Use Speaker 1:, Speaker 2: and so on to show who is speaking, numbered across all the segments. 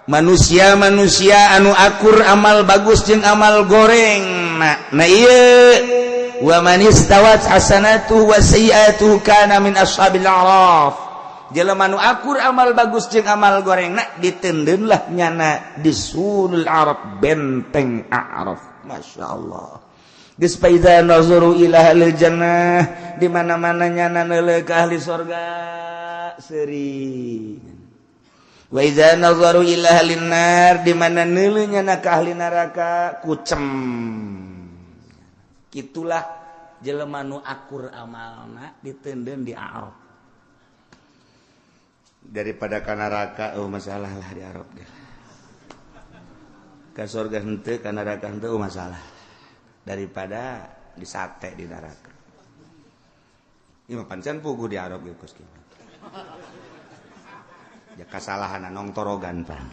Speaker 1: manusia-manusia anu akur amal bagus jeung amal goreng. Nah ieu wa man istawat hasanatuhu wa sayyi'atuhu kana min ashabil a'raf. Jelema anu akur amal bagus jeung amal goreng ditendeun lah nyana di sulul a'raf, benteng a'raf. Masyaallah. Geus fa iza nazaru ila ahlil jannah, di mana-mana nyana neuleuh ka ahli surga seuri. Wa iza nazaru ila ahlin nar, di mana neuleuh nyana ka ahli neraka kucem. Itulah jelema nu akur amalna ditendeun di a'raf. Daripada ka neraka masalah lah di a'raf ge. Ka surga henteu, ka neraka henteu masalah. Daripada di sate di neraka. Ieu mah pancen puguh di a'raf ge kos kieu. Ya kasalahan nong torogan pan.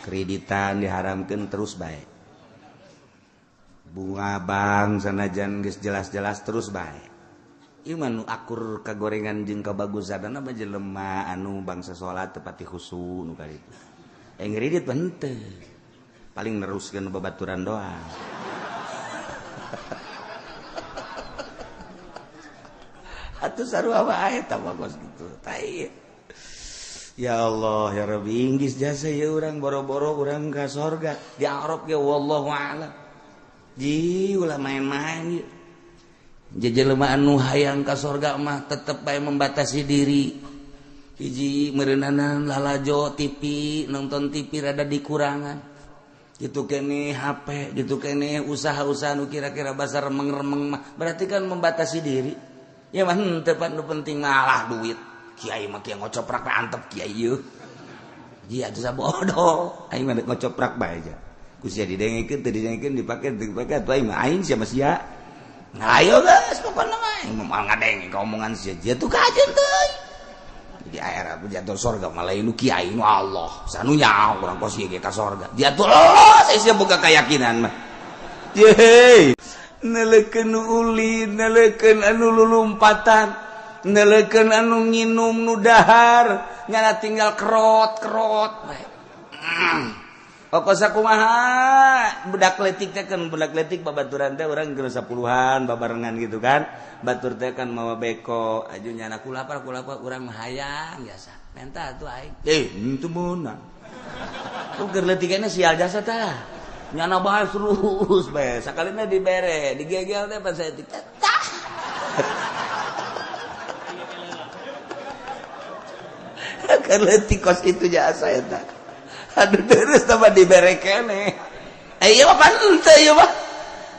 Speaker 1: Kreditan diharamkeun terus bae. Bunga bang sanajan geus jelas-jelas terus bae. Ieu mah nu akur kagorengan jeung kabagusanna mah jelema anu bangsa salat teu pati khusyuk nu kaditu. Ngredit mah henteu. Paling neruskeun babaturan doang. Atuh sarua wae eta bagos kitu. Tai. Ya Allah ya Rabbi, inggis jasa ya urang boro-boro urang ka surga. Di a'raf ge wallahu a'lam. Ji ulah main-main. Jelema anu hayang ka surga mah tetep bae membatasi diri. Hiji meureunana lalajo TV, nonton TV rada dikurangan. Gitu kene HP, gitu kene usaha-usaha nu kira-kira basa remeng-remeng mah. Berarti kan membatasi diri. Ya mah henteu nu penting ngalah duit. Kiai mah kieu ngocoprak antep kiai ieu. Ji atuh sabodoh. Aing mah ngocoprak bae aja. Kusia didengekeun teu didengekeun dipake atuh aing mah aing sia mah sia. Nah ayo geus pokona mah aing mah ngadenge ka omongan sia jatuh ka ajeun teuy. Jadi air apa jatuh surga malah nu kiai nu Allah. Sanunya urang kos ieu ge ka surga. Jatuh saya sia boga keyakinan mah. Ye. Neleukeun ulin, neleukeun anu lulumpatan, neleukeun anu nginum nu dahar, nyana tinggal kerot-kerot bae. Kosa kumaha budak letik teh kan budak letik babaturan teh urang geus 10-an babarengan gitu kan. Batur teh kan mawa beko, aju nyana kulapar urang mah hayang biasa. Menta atuh aing. Henteu meunang. Keur letikna sial jasa tah. Nyana bae terus bae. Sakalina dibere, digegel teh pas etik. Tah. Keur letik kos itu jasa eta. Aduh terus tambah dibere keneh. Ieu mah panteu ieu mah.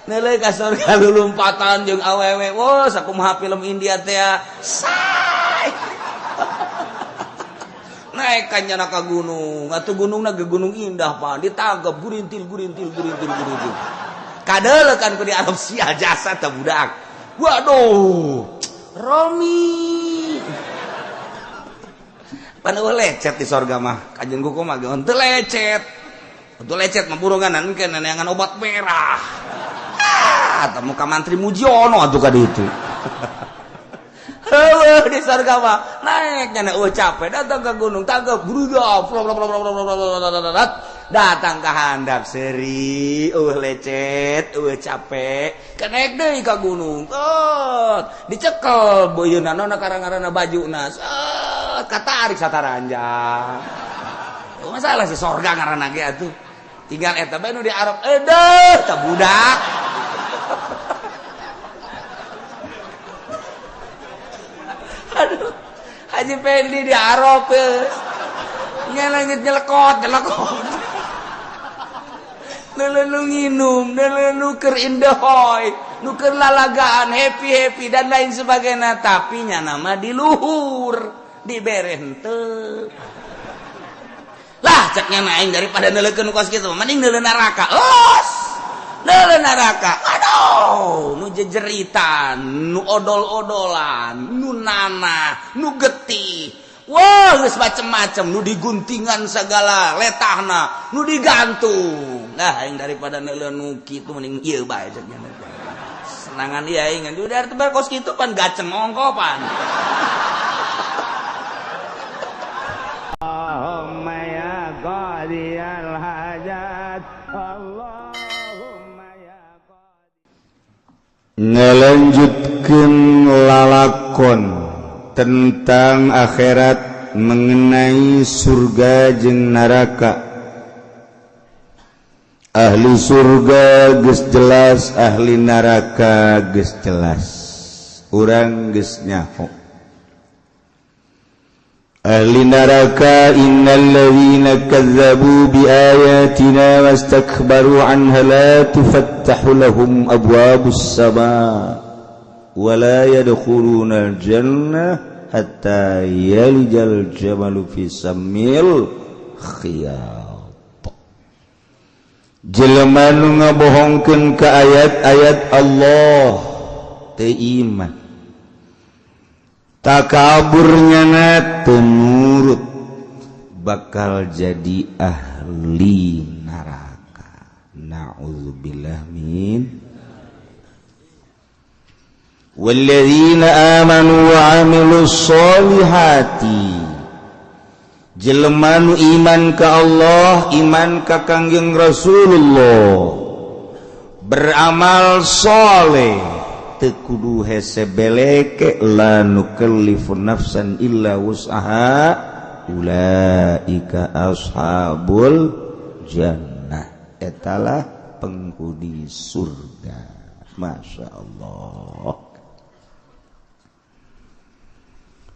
Speaker 1: Neuleuh ka surga lulumpatan jeung awewe. Wah, sakumaha film India teh. Say. Naik ka nyana ka gunung. Atuh gunungna ge gunung indah, Pak. Ditangkep gurintil. Kadeuleukan ku di alam sial jasa teh budak. Waduh. Romi. Panu lecet di surga mah kanjeng kuku mah henteu lecet. Henteu lecet mah buronganan engke neangan obat merah. Eta muka mantri Mujiono atuh ka ditu. Heueuh di surga mah naek nyana capek datang ke gunung tangkep brudak. Datang ka handap seuri, lecet, capek, kenek deui ka gunung. Dicekel beuyeuna nona karang-karana bajuna. Katarik sataranjang. Masalah si sorga ngaranna ge atuh. Tinggal eta bae nu di Arab. Edeuh, tah budak. Aduh. Haji Pendi di Arab geus. Nyelengit nyelekot. Neuleuh nginum, neuleuh keur indehoy, nu keur lalagaan, happy dan lain sebagainya, tapi nya nama di luhur, dibere henteu. Lah cek nya aing daripada neuleukeun kos kitu, mending neuleuh neraka. Neuleuh neraka. Aduh, nu jejeritan, nu odol-odolan, nu nanah, nu getih. Wah, geus macem-macem, nu diguntingan segala letahna, nu digantung. Nah, aing daripada neuleuh nu kitu mending ieu bae cek nya. Senangan ieu aing ngan udah teu kos kitu pan gaceng ongkopan. Oh my God. qadiyal hajat Allahumma ya qadi. Ngelanjutkeun lalakon tentang akhirat mengenai surga jeung neraka. Ahli surga geus jelas, ahli neraka geus jelas. Urang geus nyaho. Ahli neraka innal ladzina kazzabu biayatina wastakbaru anha la tufattahu lahum abwabus samaa wa la yadkhuluna al-jannah hatta yalijal jamalu fi sammil khiyat. Jelema nu ngabohongkeun ka ayat-ayat Allah teu iman, takaburnya teu nurut, bakal jadi ahli neraka. Na'udzubillah min. Walladzina amanu wa 'amilus sholihati, jelema nu iman ka Allah, iman ka Kangjeng Rasulullah, beramal soleh, teu kudu hese beleke, la nukallifu nafsan illa wus'aha, ulaika ashabul jannah, etalah penghuni surga. Masya Allah.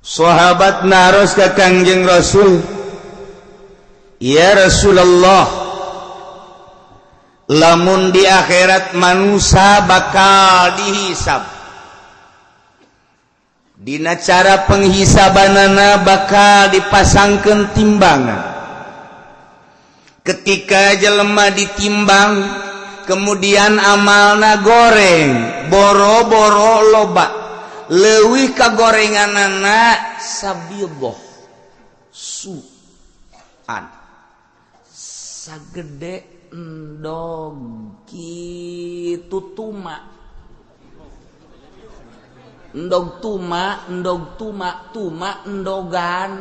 Speaker 1: Sahabat naros ka Kangjeng Rasul, ya Rasulullah, lamun di akhirat manusia bakal dihisab, dina cara penghisabanana bakal dipasangkeun timbangan. Ketika jelema ditimbang, kemudian amalna goreng, boro-boro loba, leuwih kagorenganana sabiyoh suan sagede endog kitu tuma, endog tuma endogan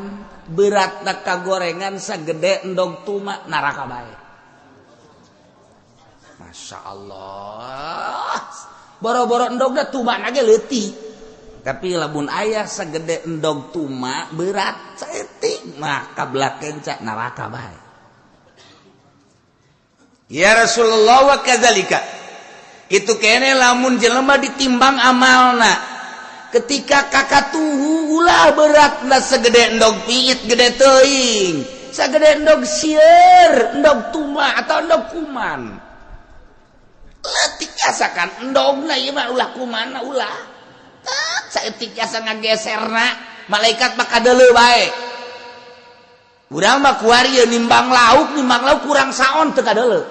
Speaker 1: beratna kagorengan sagede endog tuma, neraka bae. Masya Allah, boro-boro endogna tuma nage leutik. Tapi lamun ayah segede endog tuma berat saeutik mah kablakeun ca neraka bae. Ya Rasulullah wa kadzalika. Kitu kene lamun jelema ditimbang amalna. Ketika kakatuhu ulah beratna segede endog piit gede teuing, sagede endog sieur, endog tuma atau endog kuman. Leutik asakan endogna ieu mah ulah kumana ulah. Saeutik jasa ngageserna, malaikat mah kadeuleu bae. Urang mah kuari nimbang lauk kurang saon teu kadeuleu.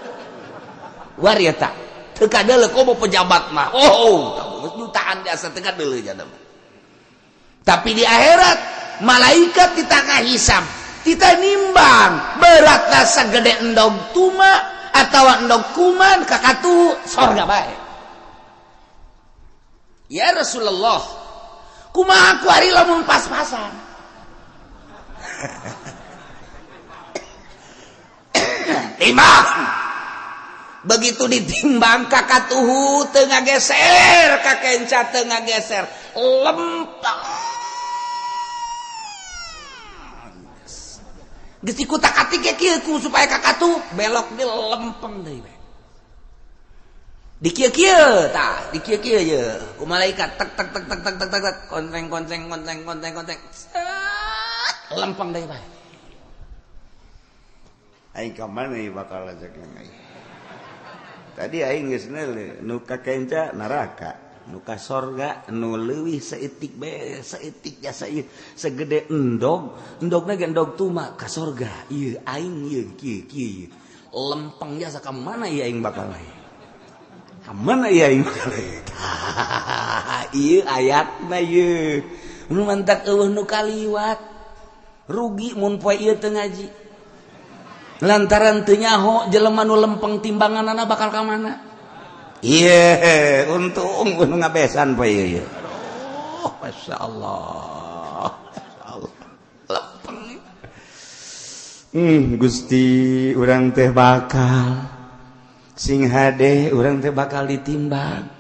Speaker 1: Wari eta teu kadeuleu komo pejabat mah. Oh, jutaan jasa teu kadeuleu jana. Tapi di akhirat malaikat ditangah hisab, kita nimbang beratna sagede endog tuma atawa endog kuman kakatu sorga bae. Ya Rasulullah, kumaha kuari lamun pas-pasan? Timbang. Begitu ditimbang kakatuhu teu ngageser, kakenca teu ngageser, lempeng. Geus dikutak-atik ge kieu supaya kakatu belok di lempeng deui. Di kieu-kieu tah, di kieu-kieu ye ku malaikat tek konteng lempeng deui bae. Aing ka mana ieu bakal ajak aing. Tadi aing geus nu ka kenca neraka, nu ka sorga nu leuwih saeutik bae, saeutik jasa ieu sagede endogna ge endog tuma ka sorga. Ieu aing ieu kieu lempeng jasa ka mana ieu aing bakal aing. Mana ya ini? Iya ayatna ieu. Nu mantak eueuh nu kaliwat. Rugi mun poe ieu teu ngaji. Lantaran teu nyaho jelema nu lempeng timbanganana bakal ka mana? Ieu untung nu ngabesan poe ieu. Oh, masyaallah. Lempeng. Gusti urang teh bakal sing hade urang teh bakal ditimbang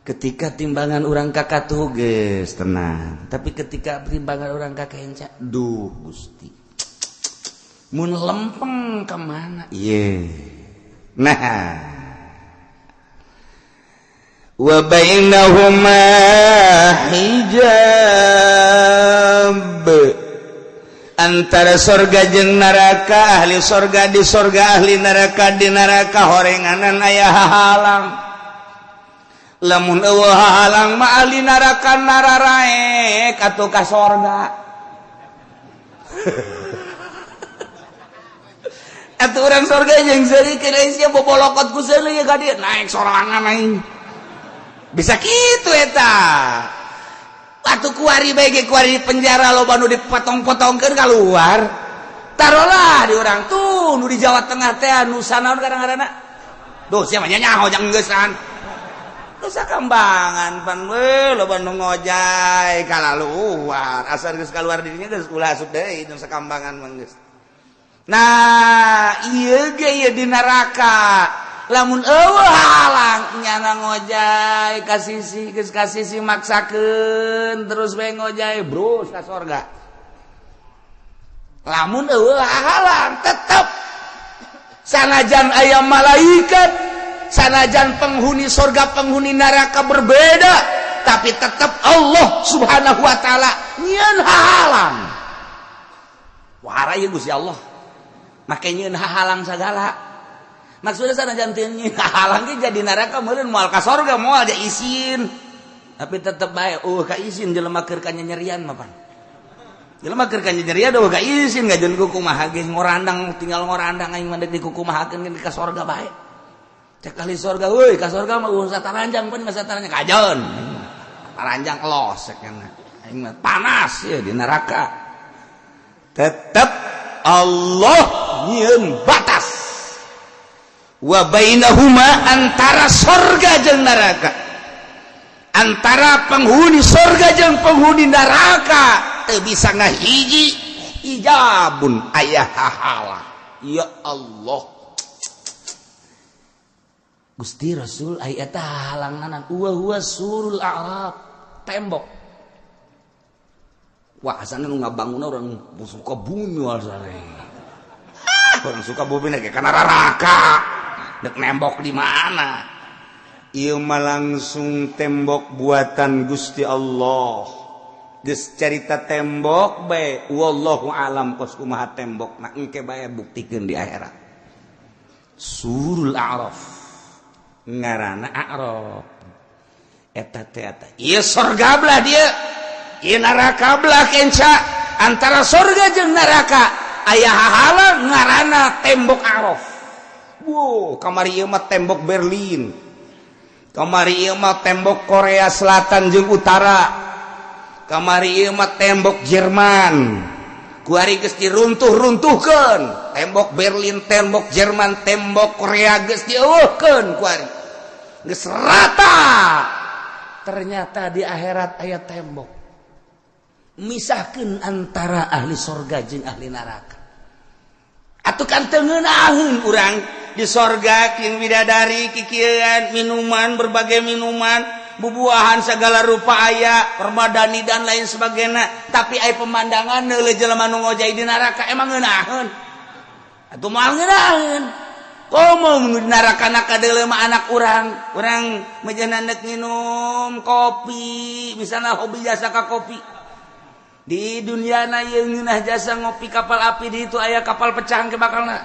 Speaker 1: ketika timbangan urang kakatuh geus tenang tapi ketika timbangan urang kakenca duh Gusti mun lempeng kemana ieu nah wa bainahuma hijab antara sorga jeung neraka ahli sorga di sorga ahli neraka di neraka horenganan aya hahalang lamun eueuh hahalang mah ahli neraka nararaek atuh ka sorga atuh urang sorga jeung seuri keun sia bobolokot ku seuli ka dieu naek sorangan aing bisa kitu eta atuh kuari bae ge kuari di penjara loba nu dipotong-potongkeun keluar tarolah di urang tuh nu di Jawa Tengah teh anu sanaon kadang-kadangna duh sia mah nyaho jang geussan nu sakambangan pan we loba nu ngojay kalaluar asal geus kaluar dirinya geus ulah asup deui nu sakambangan mah geus nah ieu ge ieu di neraka lamun eueuh halang nyana ngojay ka sisi geus ka sisi maksakeun terus bae ngojay brus ka sorga lamun eueuh halang tetep sanajan aya malaikat sanajan penghuni sorga penghuni neraka berbeda tapi tetep Allah subhanahu wa ta'ala nyieun halang wahara ieu Gusti Allah make nyieun halang sagala maksudnya sanajan teu nyieun halang ge jadi neraka meureun moal ka sorga moal aja izin tapi tetep bae ka izin jelema keur kanyanyerian mah pan jelema keur kanyanyerian ka izin ngajeun ku kumaha ge ngorandang tinggal ngorandang aing mah deuk di kumahakeun ka sorga bae cek ahli sorga euy ka sorga mah urusan sataranjang pan sataranjang kajon taranjang los cenah aing mah panas ya di neraka tetep Allah nyieun batas wa bainahuma antara sorga jeung neraka antara penghuni sorga jeung penghuni neraka teu bisa ngahiji hijabun aya hahala ya Allah Gusti Rasul aya eta halangan huwa surul a'rab tembok wah asana nu ngabangunna urang suka bumi wasare orang suka bumi ge kana neraka dek nembok di mana ieu mah langsung tembok buatan Gusti Allah geus carita tembok bae wallahu alam kos kumaha tembok na engke bae buktikeun di akhirat surul a'raf ngaranna a'raf eta teh eta ieu sorga belah dia ieu neraka belah kenca antara sorga jeung neraka aya hahala ngaranna tembok a'raf. Wow, kamari ieu mah tembok Berlin. Kamari ieu mah tembok Korea Selatan jeung Utara. Kamari ieu mah tembok Jerman. Kuari geus diruntuh-runtuhkeun. Tembok Berlin, tembok Jerman, tembok Korea geus dieuweuhkeun kuari. Geus rata. Ternyata di akhirat aya tembok. Misahkeun antara ahli sorga jeung ahli neraka. Atuh kan teu ngeunaheun urang di sorga kieu bidadari kikieuan minuman berbagai minuman bubuahan segala rupa aya permadani dan lain sebagainya tapi aya pemandangan neuleuh jelema nu ngojay di neraka emang ngeunaheun atuh moal ngeunaheun komo mun di neraka kadeuleuh mah anak urang meujana neuk nginum kopi misalna hobi jasa ka kopi di dunia na ieu ngeunah jasa ngopi kapal api di itu aya kapal pecahan ke bakalna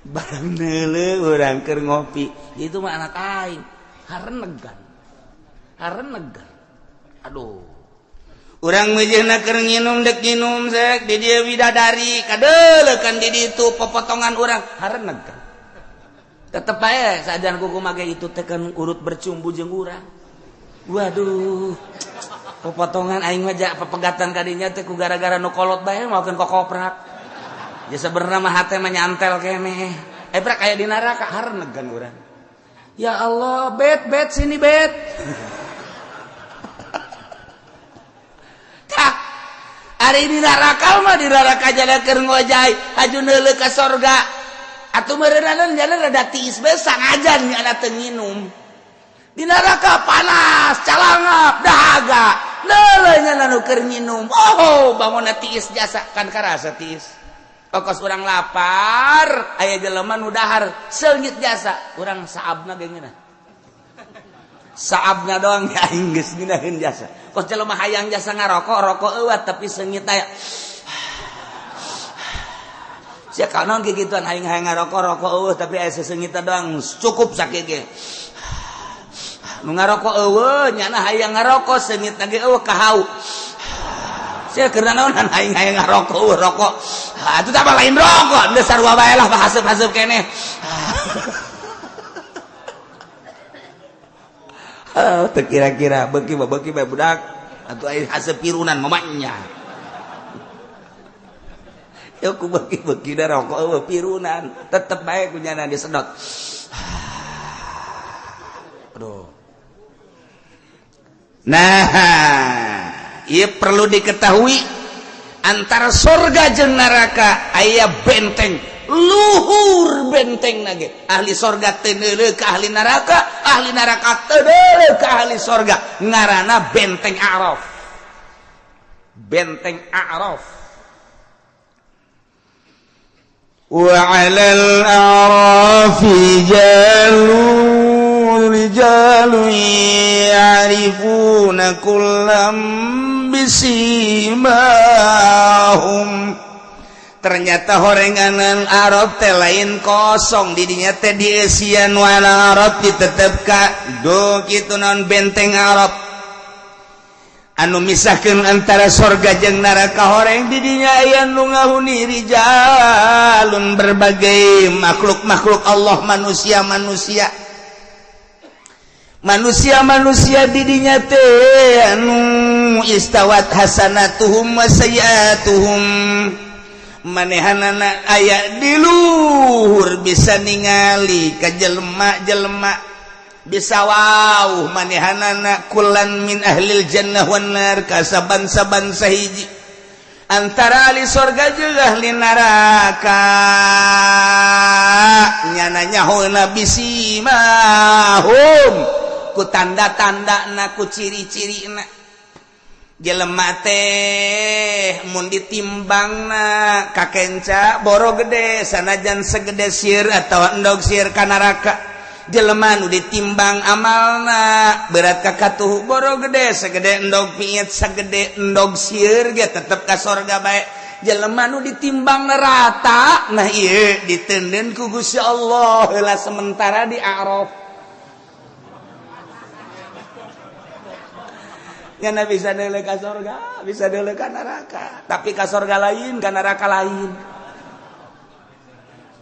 Speaker 1: barang neuleuh urang keur ngopi itu mah anak aing harenegan aduh urang meujana keur nginum dek nginum sek di dieu widadari kadeuleukeun di ditu popotongan urang harenegan tetep bae sajan kumaha ge itu teh kan urut bercumbu jeung urang waduh popotongan aing mah ja pepegatan kadinya teh ku gara-gara nu kolot bae maokeun kokoprak ya sebenarnya mah hate mah nyantel keneh brak aya di neraka harenegan urang ya Allah bet sini bet tak Ari di neraka mah di neraka jalan keur ngojai aju neuleuh ka sorga atuh meureunana jalan rada tiis bae sangajan nyana teu nginum di neraka panas calangap dahaga neuleuh nyana nu keur nginum bangunna tiis jasa kan karasa tiis ongkos urang lapar aya jelema nu dahar seungit jasa urang saabna ge ngeunah saabna doang ya aing geus ngeunaheun jasa kos jelema hayang jasa ngarokok rokok eueuh tapi seungit aya sia kanon ge gituan aing hayang ngarokok rokok eueuh tapi aya seseungit doang cukup sakit ge nu ngarokok eueuh nyana hayang ngarokok seungit ge eueuh kahau sia keur naonan aing hayang ngarokok eueuh rokok atuh tah lain rokok deus sarua bae lah haseup-haseup keneh teu kira-kira beuki bae budak atuh aya haseup pirunan mamanya ya ku beuki da rokok eueuh pirunan tetep bae kunyana disedot aduh nah ieu perlu diketahui antara surga jeung neraka aya benteng luhur benteng nage ahli surga teu neuleuh ka ahli neraka teu neuleuh ka ahli surga ngaranna benteng A'raf wa 'alal a'rafi rijalun ya'rifuna kullam bisimahum ternyata horenganan Arab teh lain kosong di dinya teh dieusian wana Arab ditetepkan do kitu naon benteng Arab anu misahkeun antara surga jeung neraka horeng di dinya aya nu ngahuni rijalun berbagai makhluk Allah manusia didinya teh anu istawat hasanatuhum wa sayiatuhum manehanana aya di luhur bisa ningali ka jelema-jelema bisa wauh manehanana kullan min ahlil jannah wan nar kasaban-saban sahiji antara ahli surga jeung ahli neraka nyana nyahouna bisimahum ku tanda-tandana ku ciri-cirina jelema teh mun ditimbangna kakenca boro gede sanajan segede sieun atawa endog sieun ka neraka jelema nu ditimbang amalna berat ka katuh boro gede segede endog piit sagede endog sieun ge tetep ka surga bae jelema nu ditimbang rata nah ieu diteundeun ku Gusti Allah heula sementara di A'raf nyana bisa deuleuh ka surga bisa deuleuh ka neraka tapi ka surga lain ka neraka lain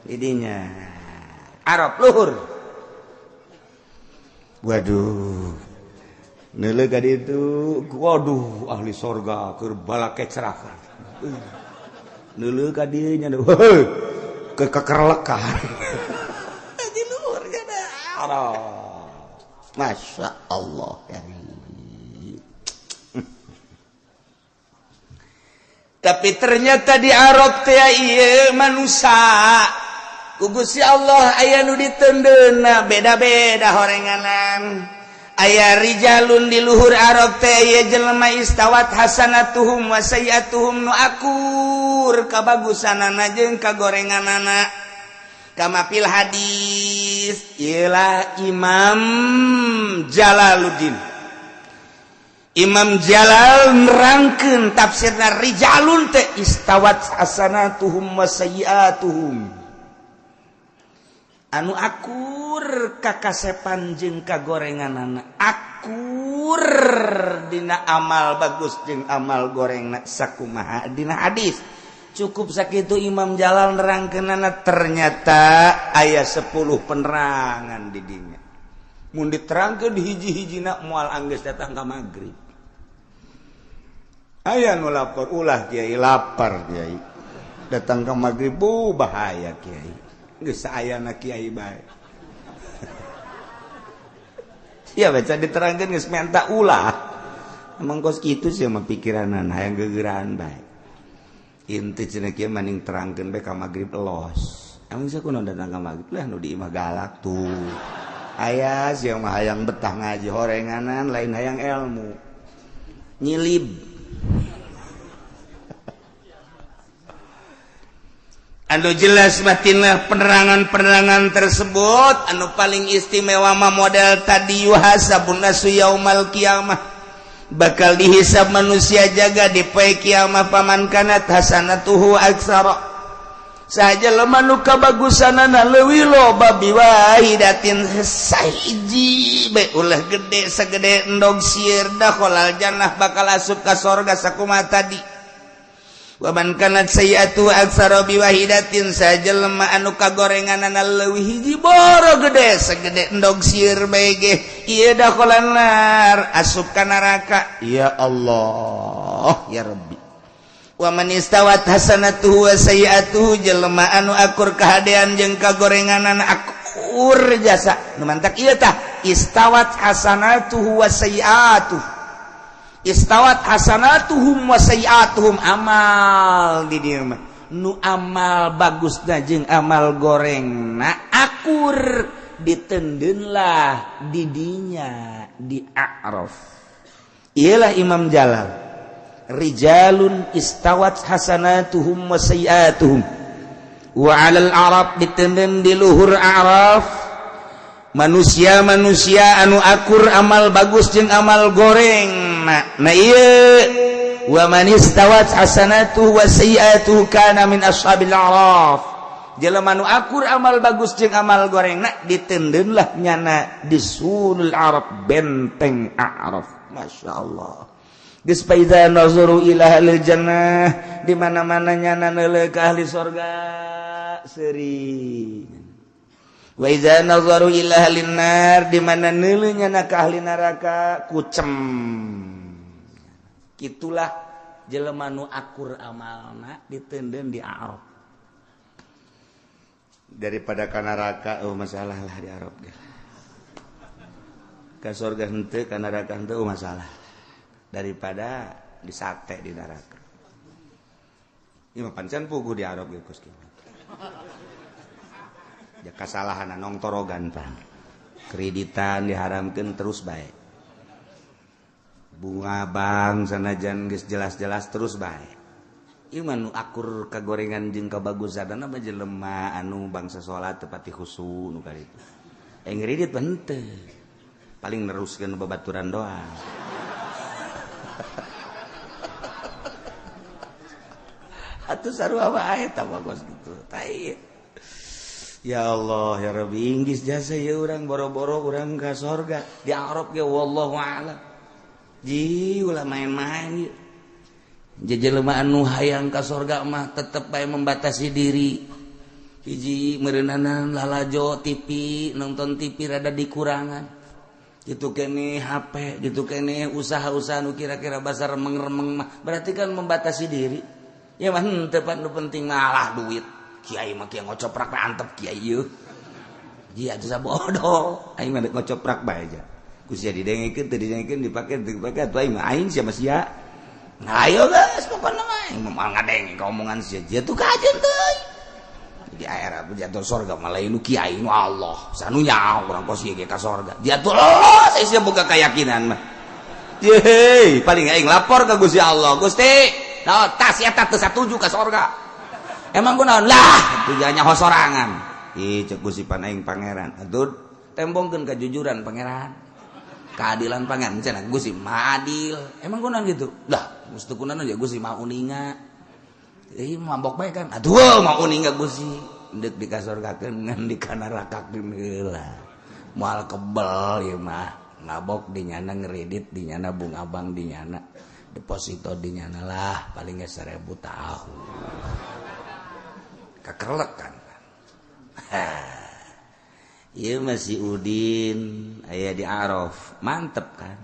Speaker 1: didinya Arab luhur waduh neuleuh ka ditu waduh ahli surga keur balake ceraka neuleuh ka dieu nya heuh kekerlekan di luhur kana Arab masya Allah ya tapi ternyata di Arab teh ieu manusia ku Gusti Allah aya nu diteundeunna beda-beda horenganan aya rijalun di luhur Arab teh ieu jelema istawat hasanatuhum wa sayiatuhum nu akur kabagusanana jeung kagorenganana kama fil hadis ialah Imam Jalaluddin Imam Jalal nerangkeun tafsirna rijalun teh istawat hasanatuhum wa sayiatuhum anu akur kakasepan jeung kagorenganana akur dina amal bagus jeung amal gorengna sakumaha dina hadis cukup sakitu Imam Jalal nerangkeunana ternyata aya 10 penerangan di dinya mun diterangkeun di hiji-hijina moal anggeus datang ka magrib aya nu lapar ulah kiai lapar kiai datang ke magrib bahaya kiai geus saayana kiai bae sia baca diterangkeun geus menta ulah emang kos kitu sih mah pikiranna hayang geugeuran bae inti cenah kieu maning terangkeun bae ka magrib elos. Emang bisa kunaon datang ka magrib lah nu di imah galak tuh. Aya siang mah hayang betah ngaji horenganan lain hayang ilmu. Nyilib. Anu jelas batinlah penerangan-penerangan tersebut anu paling istimewa mah model tadi yuhasabun nasu yaumal qiyamah bakal dihisab manusia jaga di poe kiamah paman kanat hasanatuhu aksara saja lemah nu kabagusanana leuwih loba biwahidatin sahiji bae ulah gede sagede endog sieun da kholal jannah bakal asup ka sorga sakumaha tadi waman kanat sayiatu aksara biwahidatin saja lemah anu kagorenganana leuwih hiji boro gede sagede endog sieun bae ge ieu da kholal nar asup ka neraka ya Allah ya Rabbi waman istawat hasanatuhu wa sayiatuhu jelema anu akur kahadean jeung kagorenganana akur jasa nu mantak ieu tah istawat hasanatuhu wa sayiatuhu istawat hasanatuhum wa sayiatuhum amal di dieu mah nu amal bagusna jeung amal gorengna akur ditendeun lah di dinya di A'raf. Ialah Imam Jalal rijalun istawat hasanatuhum wa sayiatuhum wa 'alal a'raf ditendeun di luhur A'raf manusia-manusia anu akur amal bagus jeung amal goreng na ieu wa man istawat hasanatuhu wa sayiatuhu kana min ashabil a'raf jelema nu akur amal bagus jeung amal gorengna ditendeun lah nyana di sulul a'raf benteng a'raf masyaallah geus fa iza nazaru ila ahlil jannah di mana-mana nyana neuleuh ka ahli surga seuring wa iza nazaru ila ahlin nar di mana neuleuh nyana ka ahli neraka kucem kitulah jelema nu akur amalna ditendeun di Arab daripada ka neraka masalah lah di Arab ge ka surga henteu ka neraka henteu masalah daripada di sate di neraka ieu mah pancen puguh di Arab ge Gus ya kasalahan nong torogan pan kreditan diharamkeun terus bae bunga bank sanajan geus jelas-jelas terus bae ieu mah nu akur kagorengan jeung kabagusanna mah jelema anu bangsa salat teu pati khusu nu kaditu ngeureudit mah henteu paling neruskeun babaturan doang atuh sarua wae tah bagus kitu tah ya Allah ya Rabbi inggis jasa ya urang boro-boro urang ka sorga di Arab ge wallahu a'lam ji ulah main-main ieu jelema anu hayang ka sorga mah tetep bae membatasi diri hiji meureunana lalajo TV nonton TV rada dikurangan gitu kene HP gitu kene usaha-usaha nu kira-kira basar remeng-remeng mah berarti kan membatasi diri ya mah henteu pan nu penting malah duit kiai mah kieu ngocoprak bae antep kiai ieu ji atuh sabodoh aing mah ngocoprak bae aja kusia didengekeun teu didengekeun dipake atuh aing mah aing sia mah sia ngayo geus pokona mah aing mah ngadenge ka omongan sia jatuh ka ajeun teuy di akhirat jatuh surga mah lain nu kiai nu Allah sanu nyaho urang kos ieu ka surga jatuh lolos sia boga keyakinan mah ye paling aing lapor ka Gusti Allah Gusti naon tas eta teu satuju ka surga emang kunaon lah tujuannya sorangan ih cek Gusti pan aing pangeran atuh tembongkeun kejujuran pangeran keadilan pangeran cenah Gusti mah adil emang kunaon gitu lah mesti kunaon aja Gusti mah uninga mabok bae kan atuh mah uninga Gusti deuk di kasorgakeun ngan di kanarakakeun heula moal kebel ieu mah ngabok di nyana ngredit di nyana bunga bank di nyana deposito di nyana lah paling 1000 tahun kakerlek kan ieu masih Udin aya di Araf mantep kan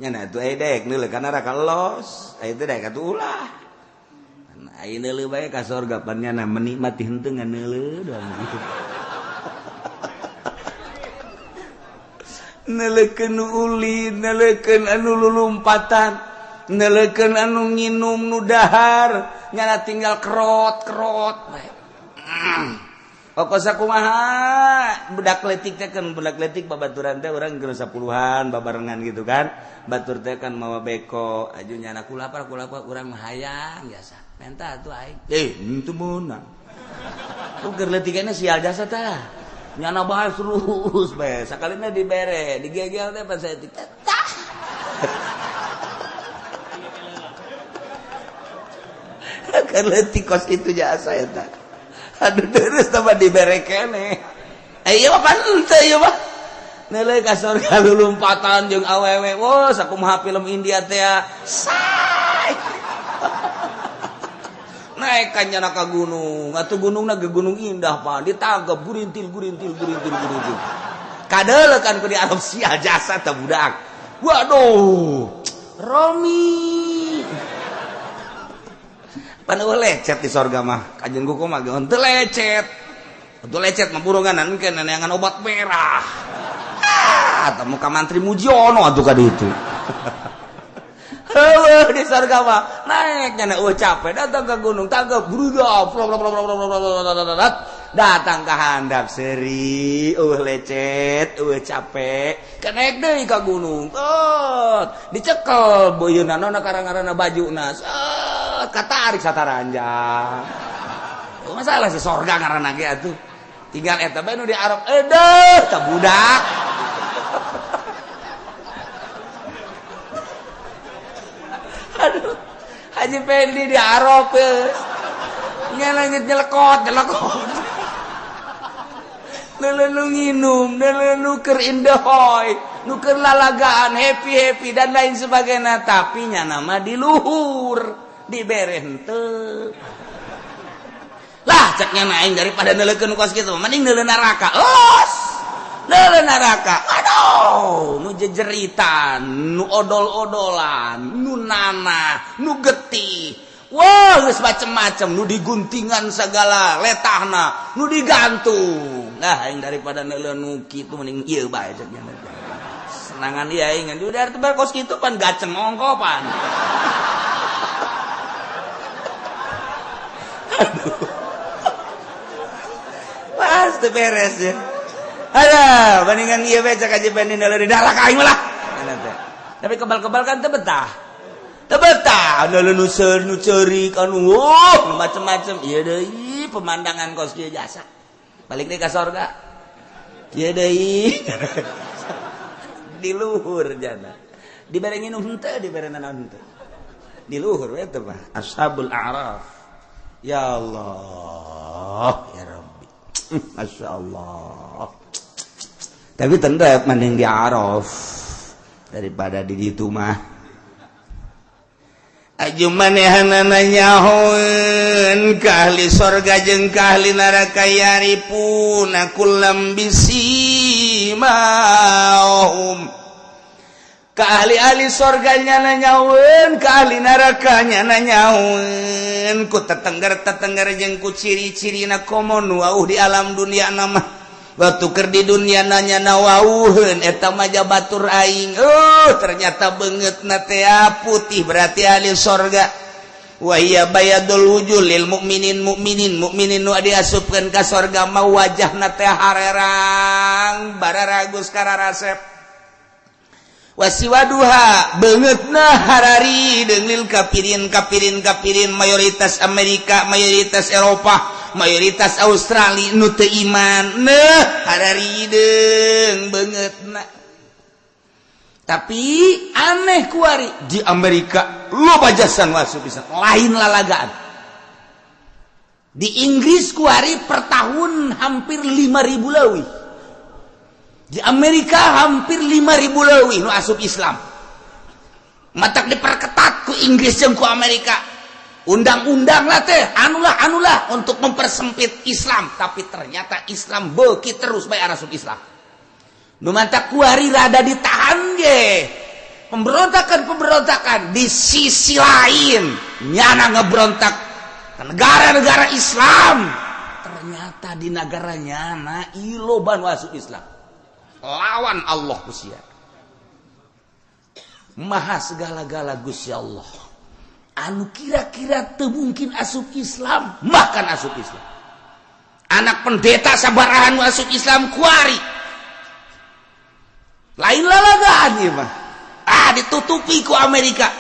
Speaker 1: nyana atuh aya daek neuleuh ka neraka los aya teh daek atuh ulah aya neuleuh bae ka surga pan nyana menikmati henteu ngan neuleuh doang gitu neuleukeun ulin neuleukeun anu lulumpatan neuleukeun anu nginum nu dahar nyana tinggal kerot kokosa kumaha budak letik teh kan budak letik babaturan teh urang geus 10-an babarengan gitu kan batur teh kan mawa beko aju nyana kulapar urang mah hayang biasa menta atuh aing henteu meunang keur letikna sial jasa tah nyana bahas terus bae sakalina dibere digegel teh pas etik tah keur letik kos kitu jasa eta aduh terus tambah dibere keneh ieu mah pan henteu ieu mah neuleuh ka surga lulumpatan jeung awewe wah sakumaha film India teh say naik kan nyana ka gunung atuh gunungna ge gunung indah pan ditangkep gurintil kadeulekan ku di Arab sial jasa teh budak waduh Romi pan lecet di sorga mah kanjeng kuku mah henteu lecet mah buronganan engke neneangan obat merah atuh muka mantri Mujiono atuh ka ditu heueuh di sorga mah naik nyana capek datang ke gunung tangkep brudap datang ka handap seuri lecet capek kenaik deui ka gunung dicekel boyeuna nona karangarana bajuna katarik sataranjang masalah si sorga ngaranna ge atuh tinggal eta bae nu di Arab tah budak aduh Haji Pendi di Arab nyelekot nu nginum nu keur indehoy nu keur lalagaan happy dan lain sebagainya tapi nya nama di luhur dibere henteu lah ceknya naing daripada neuleukeun kos kitu mending neuleuh neraka neuleuh neraka aduh nu jejeritan nu odol-odolan nu nanah nu getih wah geus macem-macem nu diguntingan segala letahna nu digantung nah aing daripada neuleuh nu kitu mending ieu bae ceknya senangan ieu aing udah teu kos kitu pan gaceng ongko pan pasti beres ya ada bandingan iya baca kaji banding dari darah kain malah tapi kebal-kebal kan tebetah nu cerik anu macem-macem iya deh pemandangan kos dia jasa balik deh ke sorga iya deh di luhur jana diberengin henteu diberengan henteu di luhur itu mah ashabul a'raf ya Allah ya Rabbi Masya Allah tapi tendep mending di Araf daripada di ditu mah aju manehanana nyahoeun ka ahli sorga jeung ka ahli neraka yaripuna kullam bisimahum ka ahli sorganya nanyaun ka ahli nerakanya nanyaun ku tetengger jeung ku ciri-cirina komo nu wauh di alam dunia nama waktu keur di dunia nanya nawauheun eta mah batur aing ternyata beungeutna teh putih berarti ahli sorga wa hiya bayadul wujuh lil mukminin nu diasupkeun ka sorga mah wajahna teh harerang bararagus kararasep wasiwaduha beungeutna harari deunglil kapirin mayoritas Amerika mayoritas Eropa mayoritas Australia nu teu iman harari deung beungeutna tapi aneh kuari di Amerika loba jasan wasu pisan lain lalagaan di Inggris kuari per tahun hampir 5.000 leuwih di Amerika hampir 5.000 leuwih nu asup Islam. Matak diperketat ku Inggris jeung ku Amerika. Undang-undang lah teh, anulah untuk mempersempit Islam, tapi ternyata Islam beuki terus bae asup Islam. Nu matak kuari rada ditahan ge. Pemberontakan di sisi lain nyana ngebrontak ke negara-negara Islam. Ternyata di negaranya na iloban asup Islam. Lawan Allah Gusti Maha segala-gala Gusti Allah anu kira-kira teu mungkin asup Islam bahkan asup Islam. Anak pendeta sabarahan masuk Islam kuari lain lalagaan ieu mah ditutupi ku Amerika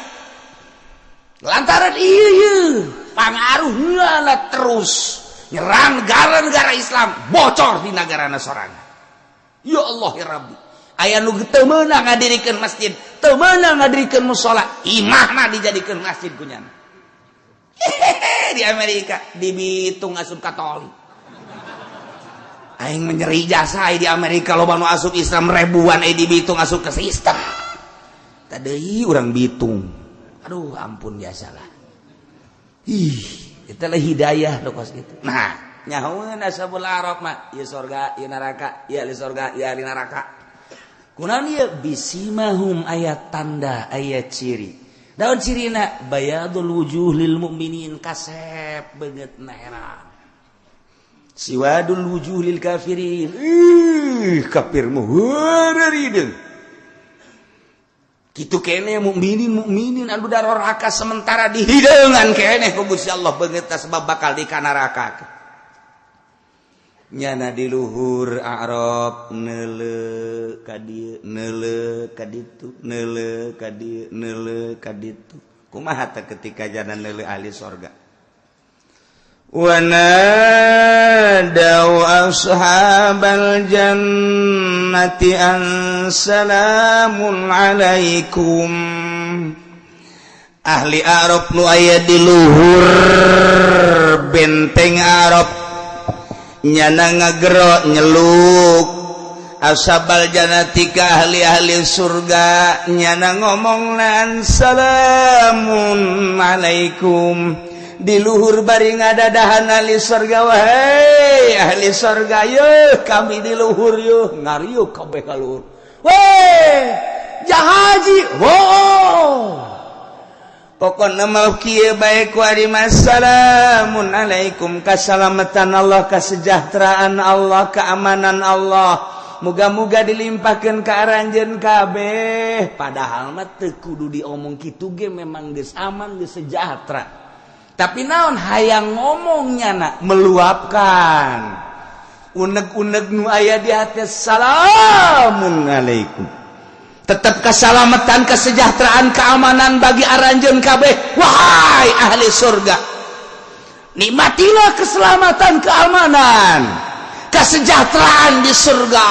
Speaker 1: lantaran ieu pangaruhna terus nyerang negara-negara Islam bocor di negara Nasrani. Ya Allah ya Rabbi, aya nu teu meunang ngadirikeun masjid, teu meunang ngadirikeun mushola, imahna dijadikeun masjid kunyana. Di Amerika di Bitung asup Katolik. Aing menyeri jasa di Amerika loba nu asup Islam ribuan di Bitung asup ke sistem. Tadeuy urang Bitung. Aduh ampun biasalah. Itu lah hidayah dokos gitu. Nah, nyahoeun ashabul araf mah, ieu surga, ieu neraka, ieu ahli surga, ieu ahli neraka. Kunaon ieu bisimahum ayat tanda, ayat ciri. Daun cirina bayadul wujuh lil mukminin kasep beungeut naera. Siwadul wujuh lil kafirin. Kafir mah heureurideung. Kitu kene mukminin anu daroraka sementara dihideungan kene ku Gusti Allah beungeut sebab bakal di neraka. Nyana di luhur Arab neuleuh ka dieu neuleuh ka ditu neuleuh ka dieu neuleuh ka ditu. Kumaha teh ketika jalan neuleuh ahli surga. Wa nadaw ashabal jannati an salamun alaikum. Ahli Arab nu aya di luhur benteng Arab nyana ngagero nyeluk ashabal jannati ka ahli-ahli surga nyana ngomongnan salamun alaikum. Di luhur bari ngadadahan ahli surga, wahai ahli surga, yeuh kami di luhur yeuh ngariuk kabeh ka luhur. Weh jahaji, wow. Pokona mah kieu bae ku ari assalamun alaikum, kasalamatan Allah, kasejahteraan Allah, keamanan Allah. Muga-muga dilimpahkeun ka aranjeun kabeh. Padahal mah teu kudu diomong kitu ge, memang geus aman, geus sejahtera. Tapi naon hayang ngomongnya nak meluapkan unek-unek nu aya di hati salamun alaikum. Tetap keselamatan, kesejahteraan, keamanan bagi aranjeun kabeh wahai ahli surga. Nikmatilah keselamatan, keamanan, kesejahteraan di surga.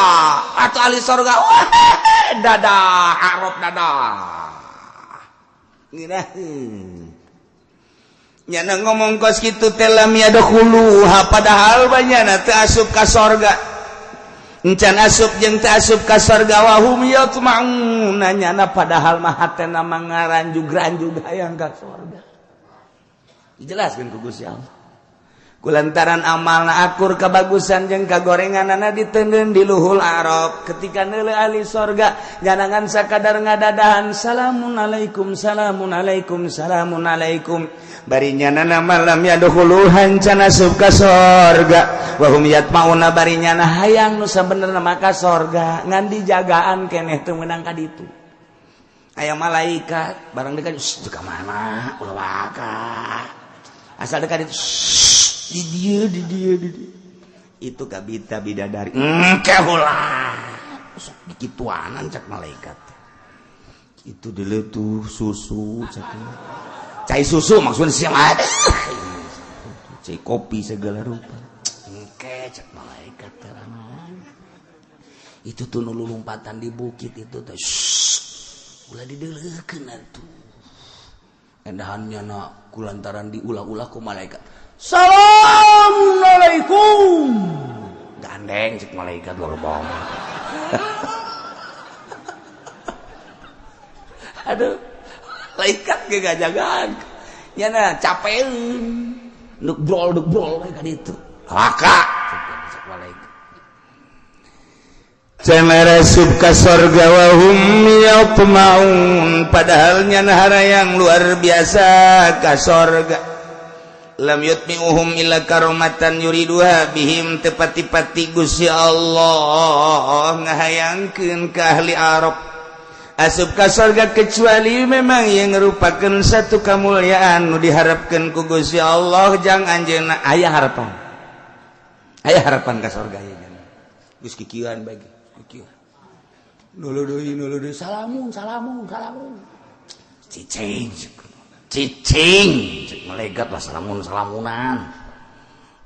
Speaker 1: Atau ahli surga wahai dadah Arab dadah. Ngirah nyana ngomong kos kitu teh lam yadkhuluha, padahal banyana teu asup ka sorga. Encan asup jeung teu asup ka sorga wa hum yatma'un, nyana padahal mah hatena mangaranjug-ranjug hayang ka sorga. Dijelaskeun ku Gusti Allah. Kulantaran amalna akur kabagusan jeung kagorenganana diteundeun di luhul Arab, ketika neuleuh ahli sorga nyanangan sakadar ngadadahan salamun alaikum salamun alaikum salamun alaikum. Bari nyanana malam yadkhuluhan can asup ka sorga wa hum yatmauna, bari nyana hayang nu sabenerna maka sorga ngan dijagaan keneh teu meunang ka ditu. Aya malaikat barang dekat ka mana ulah waka asal dekat itu di dia itu kabita bidadari kehulah sok dikituanan cak malaikat itu dulu tuh susu cak cai susu maksudnya siapa cai kopi segala rupa cak malaikat itu tuh nu lompatan di bukit itu tuh ulah dideleukeun atuh endahannya nak kulantaran diulah-ulah ku malaikat. Assalamualaikum. Gandeng cek malaikat lorbong. Aduh, malaikat ge gajagan. Nyana capeun. Nuk brol bae ka ditu. Laka cek malaikat. Cenah sub ka sorga wa hum yatmaun, padahal nyana harayang luar biasa ka sorga. Lam yutmi'uhum illa karomatan yuriduha bihim, tepati-pati Gusti Allah ngahayangkeun ka ahli Arab asup ka surga kecuali memang yang merupakan satu kemuliaan nu diharapkan ku Gusti Allah jang anjeunna aya harapan ka surga ya jangan geus kikieuan bagi kikieuan nulu deui salamun cicing cek melegat lah salamunan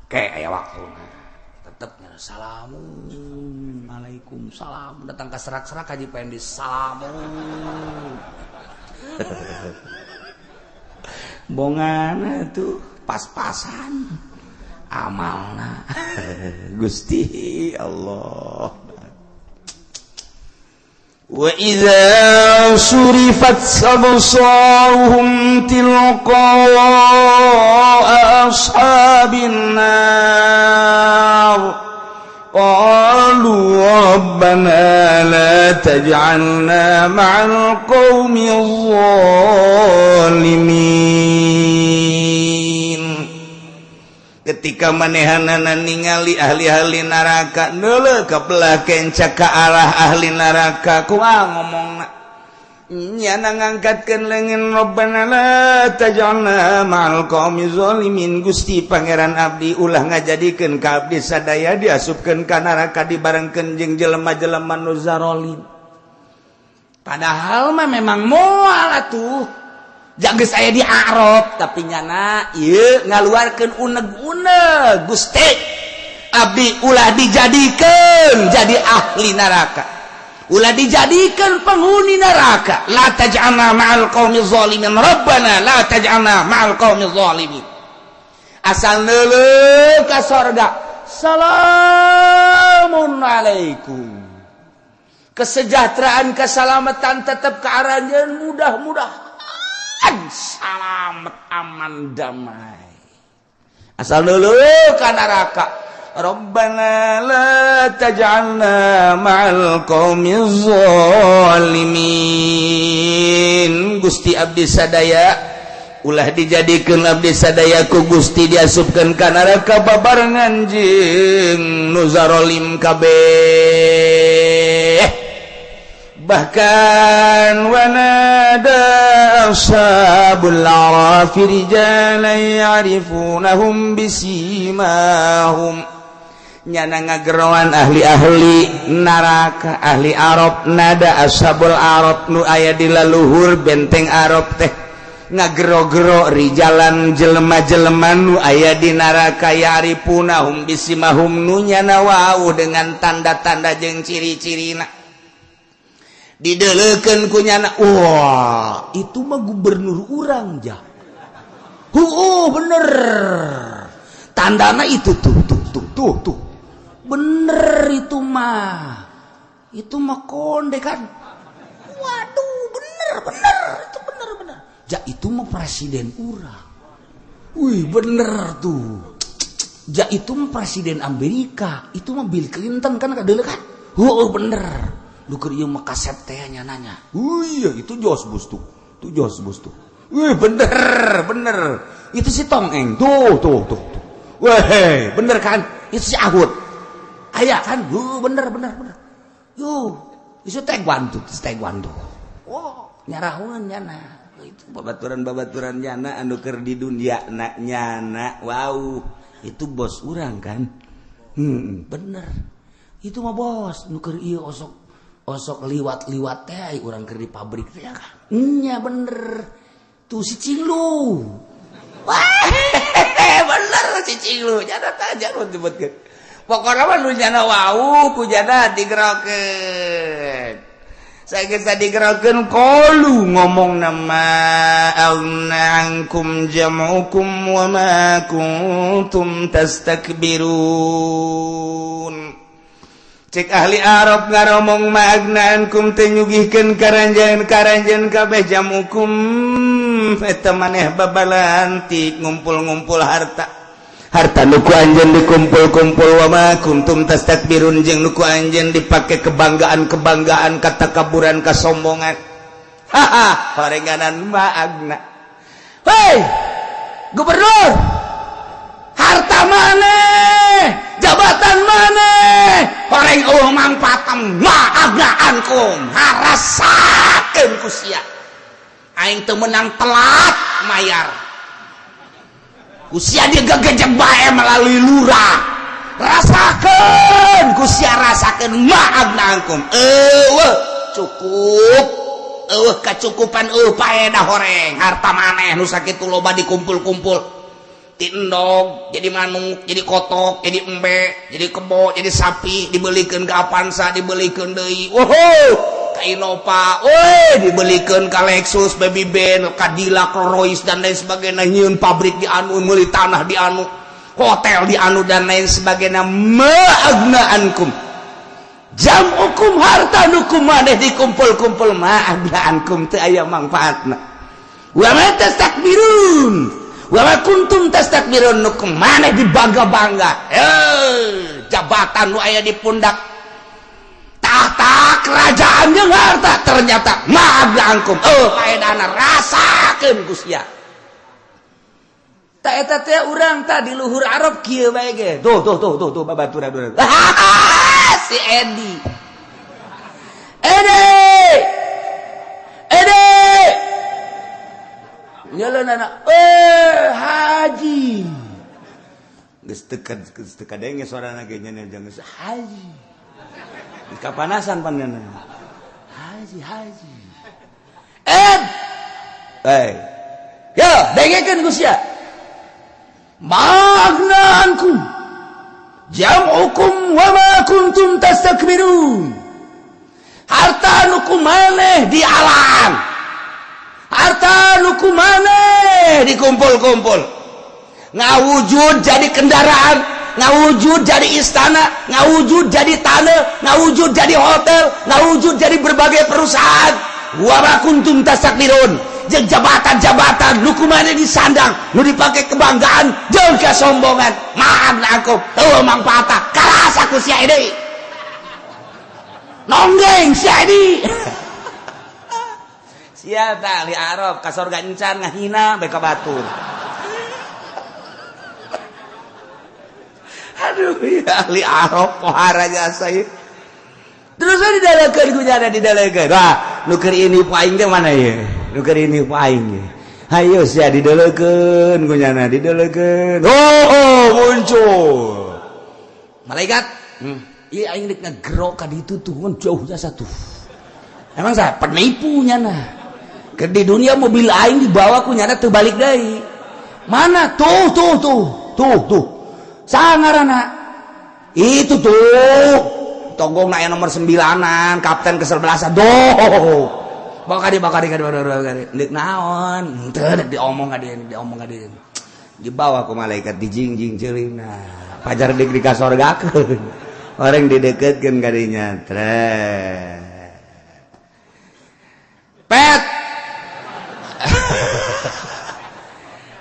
Speaker 1: kayak aya waktu tetepnya salamun alaikum salam datang ke serak-serak haji pengen disalamun bongana tuh pas-pasan amalna Gusti Allah wa idza surifat absaruhum tilqa ashabin nar qalu rabbana la taj'alna ma'al qaumil zalimin. Ketika manehanana ningali ahli-ahli neraka neuleuh kabelah kenca ka arah ahli neraka kumaha ngomongna nya ngangkatkeun leungeun rabbana la taj'alna ma'al qaumi zalimin Gusti pangeran abdi ulah ngajadikeun ka abdi sadaya diasupkeun ka neraka dibarengkeun jeung jelema-jelema nu zalim padahal mah memang moal atuh janggeus aya di Arab tapi nyana ieu ngaluarkeun uneg-uneg Gusti abdi ulah dijadikeun jadi ahli neraka ulah dijadikeun penghuni neraka la taj'alna ma'al qaumil zalimin rabbana la taj'alna ma'al qaumil zalimin asal neuleuh ka surga salamun alaikum kesejahteraan keselamatan tetap ke aranjeun mudah-mudahan selamat aman damai asal neuleuh ka neraka rabbana la taj'alna ma'al qaumiz zalimin Gusti abdi sadaya ulah dijadikeun abdi sadaya ku Gusti diasupkeun ka neraka babarengan jeung nu zalim kabeh bahkan wanada ashabul arafi rijalan ya'rifunahum bisimahum nyana ngageroan ahli-ahli neraka ahli Arab nada ashabul arab nu aya di laluhur benteng Arab teh ngagero-gero rijalan jelema-jelema nu aya di neraka ya'rifunahum bisimahum nu nyana wau dengan tanda-tanda jeung ciri-cirina dideleukeun ku nyana wah itu mah gubernur urang jah bener tandana itu tuh bener itu mah konde kan waduh bener itu bener jah itu mah presiden urang wih bener tuh jah itu mah presiden Amerika itu mah Bill Clinton kan kadeuleu kan bener lu keur ieu mah kasep teh nyananya. Iya, itu George Bush tuh. Wih, bener. Itu si Tong Eng. Tuh. Weh, bener kan? Itu si Ahud. Aya kan? Bener. Yuh, itu Taekwondo. Wow, nyarahuan nyana. Itu babaturan nyana anu keur di dunia nyana. Wow, itu bos urang kan? Bener. Itu mah bos, nu keur ieu osok liwat teh urang keur di pabrik teh kan nya bener tuh si Cinglu wah bener si Cinglu jangan disebutkeun pokona mah nu nyana wau ku jana digerokeun sageus digerokeun qalu ngomong nama alna'ankum jam'ukum wa ma kuntum tastakbirun cek ahli Arab ngaromong ma'agnaankum teh nyugihkeun karanjeun kabeh jamukum eta maneh babalantik ngumpul-ngumpul harta nuku anjeun dikumpul-kumpul wa ma kuntum tastakbirun jeung nuku anjeun dipake kebanggaan katakaburan kasombongan horenganan ma'agna hei gubernur harta maneh jabatan maneh horeng mang patem ankum harasakeun ku sia aing teu menang telat mayar ku sia dia gagejek bae melalui lurah rasakeun ku sia rasakeun ma'agna ankum cukup kacukupan paedah horeng harta maneh nu sakitu loba dikumpul-kumpul ti endog jadi manuk jadi kotok jadi embe jadi kebo jadi sapi dibelikeun ka Avanza dibelikeun deui ka Innova dibelikeun ka Lexus Baby Ben Cadillac Rolls dan lain sebagainya nyieun pabrik di anu meuli tanah di anu hotel di anu dan lain sebagainya ma'agna ankum jam'ukum harta nukum maneh dikumpul-kumpul ma'agna ankum teu aya mangfaatna wa ma tastakbirun wa ma kuntum tastakbirun nukum maneh dibangga-bangga jabatan nu aya di pundak tahta kerajaan jeung harta ternyata ma'agna ankum paedana rasakeun ku sia ta eta teh urang tah di luhur Arab kieu bae ge tuh babaturan si Edi nyaleun anak haji geus teu kadenge suarana ge nya jangan haji geus kapanasan pandanna haji yo dengekeun ku sia magnankum jam'ukum wa ma kuntum tastakbirun harta nu kumaneh di alam harta nu kumaneh dikumpul-kumpul ngawujud jadi kendaraan ngawujud jadi istana ngawujud jadi tanah ngawujud jadi hotel ngawujud jadi berbagai perusahaan wa ma kuntum tastakbirun jeung jabatan-jabatan nu kumaneh disandang nu dipake kebanggaan jeung kesombongan maaf aku teu mangpaatna karasa ku sia deui nonggeng sia deui sia tah ahli Arab ka sorga encan ngahina bae ka batur aduh ya ahli Arab pohara jasa ieu terus didalekeun ku nya didalekeun wah nu keur ini paing teh mana ye nu keur ini paing hayo sia didalekeun ku nya didalekeun muncul malaikat ieu aing rek ngagero ka ditu tuh jauh jasa tuh emang saya penipu nya ke di dunia mobil aing dibawa ku nya teu balik deui mana tuh sangarana itu tuh tonggong na nomor 9an kapten ke-11 bakari dik naon teu diomong ka dieu dibawa ku malaikat dijingjing ceulingna pajar dik di kasorgakeun orang dideketkeun ka dinya pet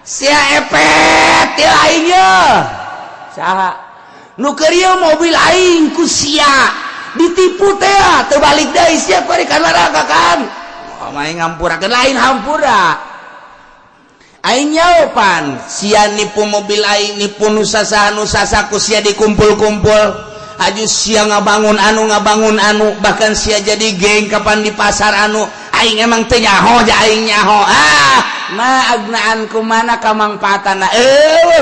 Speaker 1: sia epet teu aing ye saha nu keur ieu mobil aing ku sia ditipu teh teu balik deui sia bari ka neraka kan main ngampurakeun lain hampura aing nyaopan sia nipu mobil aing nipu nu sasa ku sia dikumpul-kumpul aju sia ngabangun anu bahkan sia jadi geng kapan di pasar anu aing emang teu nyaho ja aing nyaho ma'agna ankum mana ka mangpaatna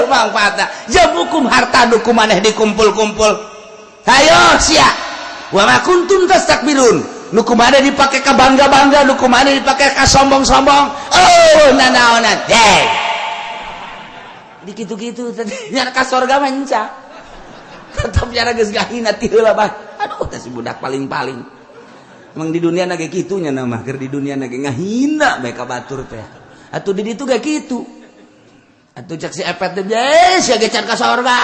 Speaker 1: mangpaatna jabukum harta nu kumaneh dikumpul-kumpul hayo sia wa ma kuntum tastakbirun nu kumaneh dipake ka bangga-bangga nu kumaneh dipake ka sombong-sombong nanaonan di kitu-kitu nya ka sorga manca tetep nya geus gahina ti heula bah aduh teh si budak paling-paling emang di dunia na ge kitu nya mah keur di dunia na ge ngahina bae ka batur teh atuh di ditu kayak gitu atuh cek si epet teh sia ge can ka sorga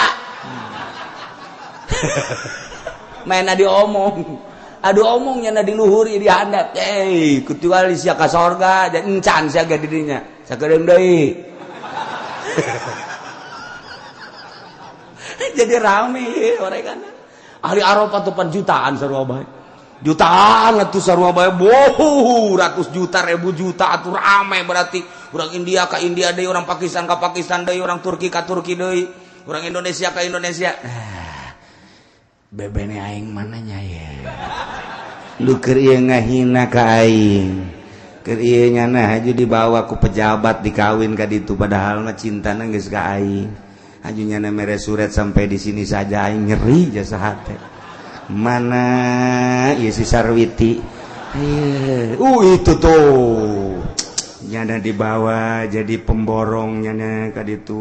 Speaker 1: mainna diomong adu omongnya na di luhur di handap kecuali sia ka sorga dan encan sia ge di dinya sakedeung deui jadi rame orang kan ahli Arab atuh jutaan sarua bae jutaan atuh sarua bae ratus juta ribu juta atuh rame berarti orang India ka India deui orang Pakistan ka Pakistan deui orang Turki ka Turki deui orang Indonesia ka Indonesia bebene aing mananya ya lu keur ieu ngahina ka aing keur ieu nyana haju dibawa ku pejabat dikawin ka ditu padahal mah cintana geus ka aing haju nyana mere surat sampai di sini saja aing nyeri jasa hate mana ieu si Sarwiti itu tuh nyana dibawa jadi pemborong nyana ka ditu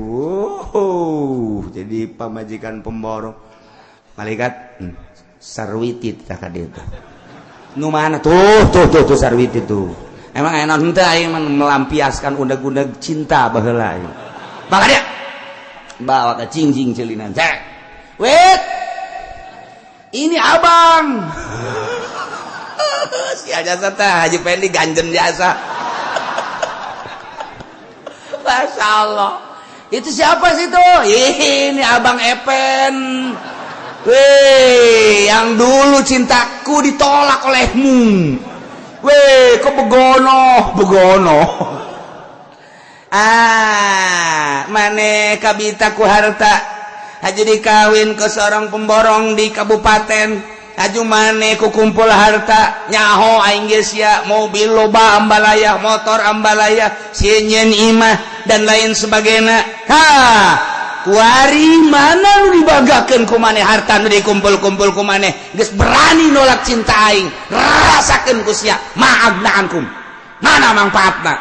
Speaker 1: jadi pamajikan pemborong malaikat Sarwiti tah ka ditu nu mana tuh Sarwiti tuh emang enak henteu aing melampiaskan undag-undag cinta baheula aing maka dia bawa ke cing-cing celinan cek wait ini abang si jasa teh Haji Pendi ganjen jasa Masya Allah itu siapa sih tuh ini abang Epen weh yang dulu cintaku ditolak olehmu weh kok begono mane kabita ku harta haju dikawin ke seorang pemborong di kabupaten haju mane ku kumpul harta nyaho aing geus sia mobil loba ambalaya motor ambalaya sienyen imah dan lain sebagainya kuari mana lu dibagakeun ku maneh harta nu dikumpul-kumpul ku maneh geus berani nolak cinta aing rasakeun ku sia maagna ankum mana manfaatna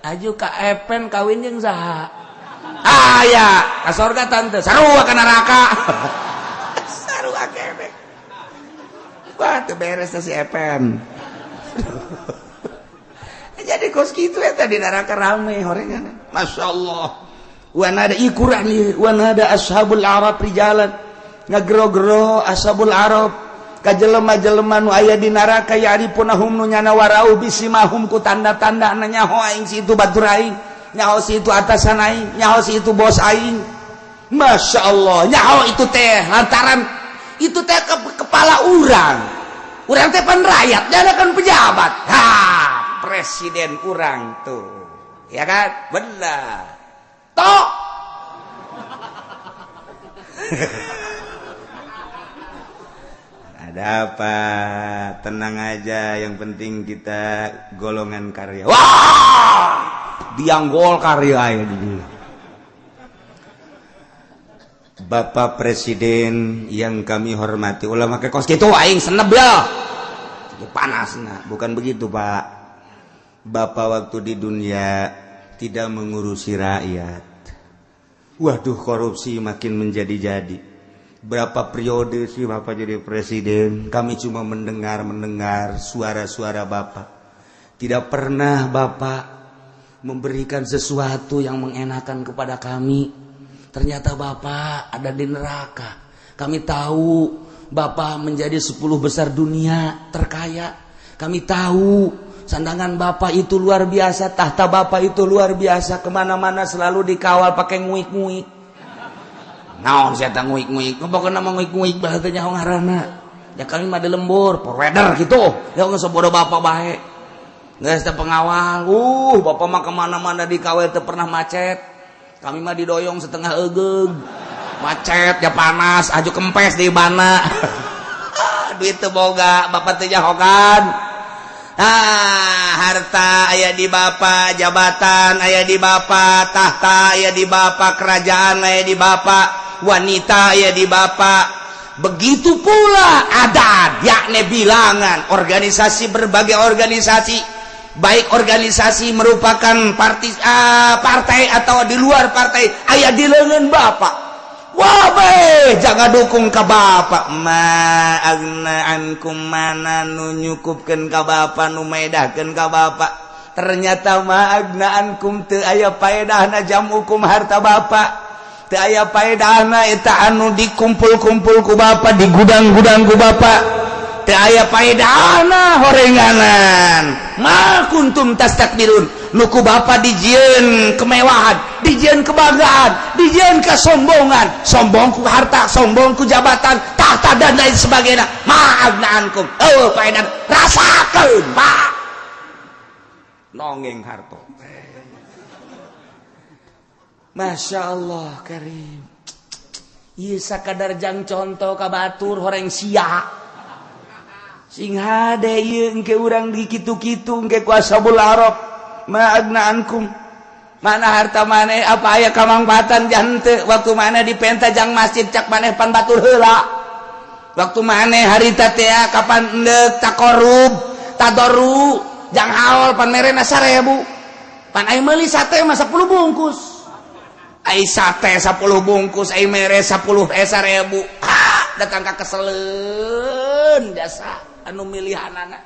Speaker 1: aju ka Epen kawin jeung saha aya ka sorga tante sarua ka neraka sarua kebek wah teu beres si Epen jadi kos kitu eta di neraka rame horengan masyaallah wana ada ikuran nih wana ada ashabul arab rijalan ngagero-gero ashabul arab kajelema-jelema nu aya di neraka ya'rifunahum nu nyana warau bisimahum ku tanda-tanda nyaho aing si itu batur aing nyaho si itu atasan aing nyaho si itu bos aing masyaallah nyaho itu teh lantaran itu teh kepala urang teh pan rakyat dan kan pejabat presiden urang tuh ya kan benar tok ada apa tenang aja yang penting kita golongan karya wah dianggol karya ya di Bapak Presiden yang kami hormati ulama ke kos gitu aing seneb ya panas nah bukan begitu Pak Bapak waktu di dunia tidak mengurusi rakyat. Waduh korupsi makin menjadi-jadi. Berapa periode sih Bapak jadi presiden? Kami cuma mendengar suara-suara Bapak. Tidak pernah Bapak memberikan sesuatu yang mengenakan kepada kami. Ternyata Bapak ada di neraka. Kami tahu Bapak menjadi 10 besar dunia terkaya. Kami tahu sandangan Bapak itu luar biasa, tahta Bapak itu luar biasa, kemana-mana selalu dikawal pakai nguik-nguik. Naon saya tak nguik-nguik, pokoknya nama nguik-nguik bahasanya ngaranna. Ya kami mah di lembur, porweder gitu. Ya nggak sebodoh Bapak baik. Nggak ada pengawal. Bapak mah kemana-mana dikawal itu pernah macet. Kami mah didoyong setengah egeg. Macet, ya panas, aju kempes di mana. Duit teu boga, Bapak teu jahokan. Harta aya di Bapak, jabatan aya di Bapak, tahta aya di Bapak, kerajaan aya di Bapak, wanita aya di Bapak. Begitu pula adat, yakni bilangan, organisasi berbagai organisasi, baik organisasi merupakan partai atau di luar partai aya di leungeun Bapak. Wah jangan dukung ka Bapak ma agna ankum mana nu nyukupkeun ka Bapak nu medahkeun ka Bapak ternyata ma agna ankum teu aya paedahna jamukum harta Bapak teu aya paedahna eta anu dikumpul-kumpul ku Bapak di gudang-gudang ku Bapak teu aya paedahna horenganan ma kuntum tastakbirun nuku Bapak dijieun kemewahan, dijieun kebanggaan, dijieun kesombongan, sombong ku harta, sombong ku jabatan, tahta dan lain sebagainya. Maafna ankum. Paedan rasakeun, Pak. Nongeng harto. Masya Allah karim. Ieu sakadar jang contoh ka batur horeng sia. sing hade ieu engke urang di kitu-kitu engke ku ashabul arab ma'agna ankum mana harta maneh apa aya kamangpatan jante waktu maneh dipenta jang masjid cak maneh pan batur heula waktu maneh harita teh kapan endek takorub tadoru jang haol pan merena 1000 pan ai meuli sate mah 10 bungkus ai sate 10 bungkus ai mere 10 1000 datang ka keseleun jasa anu milihanana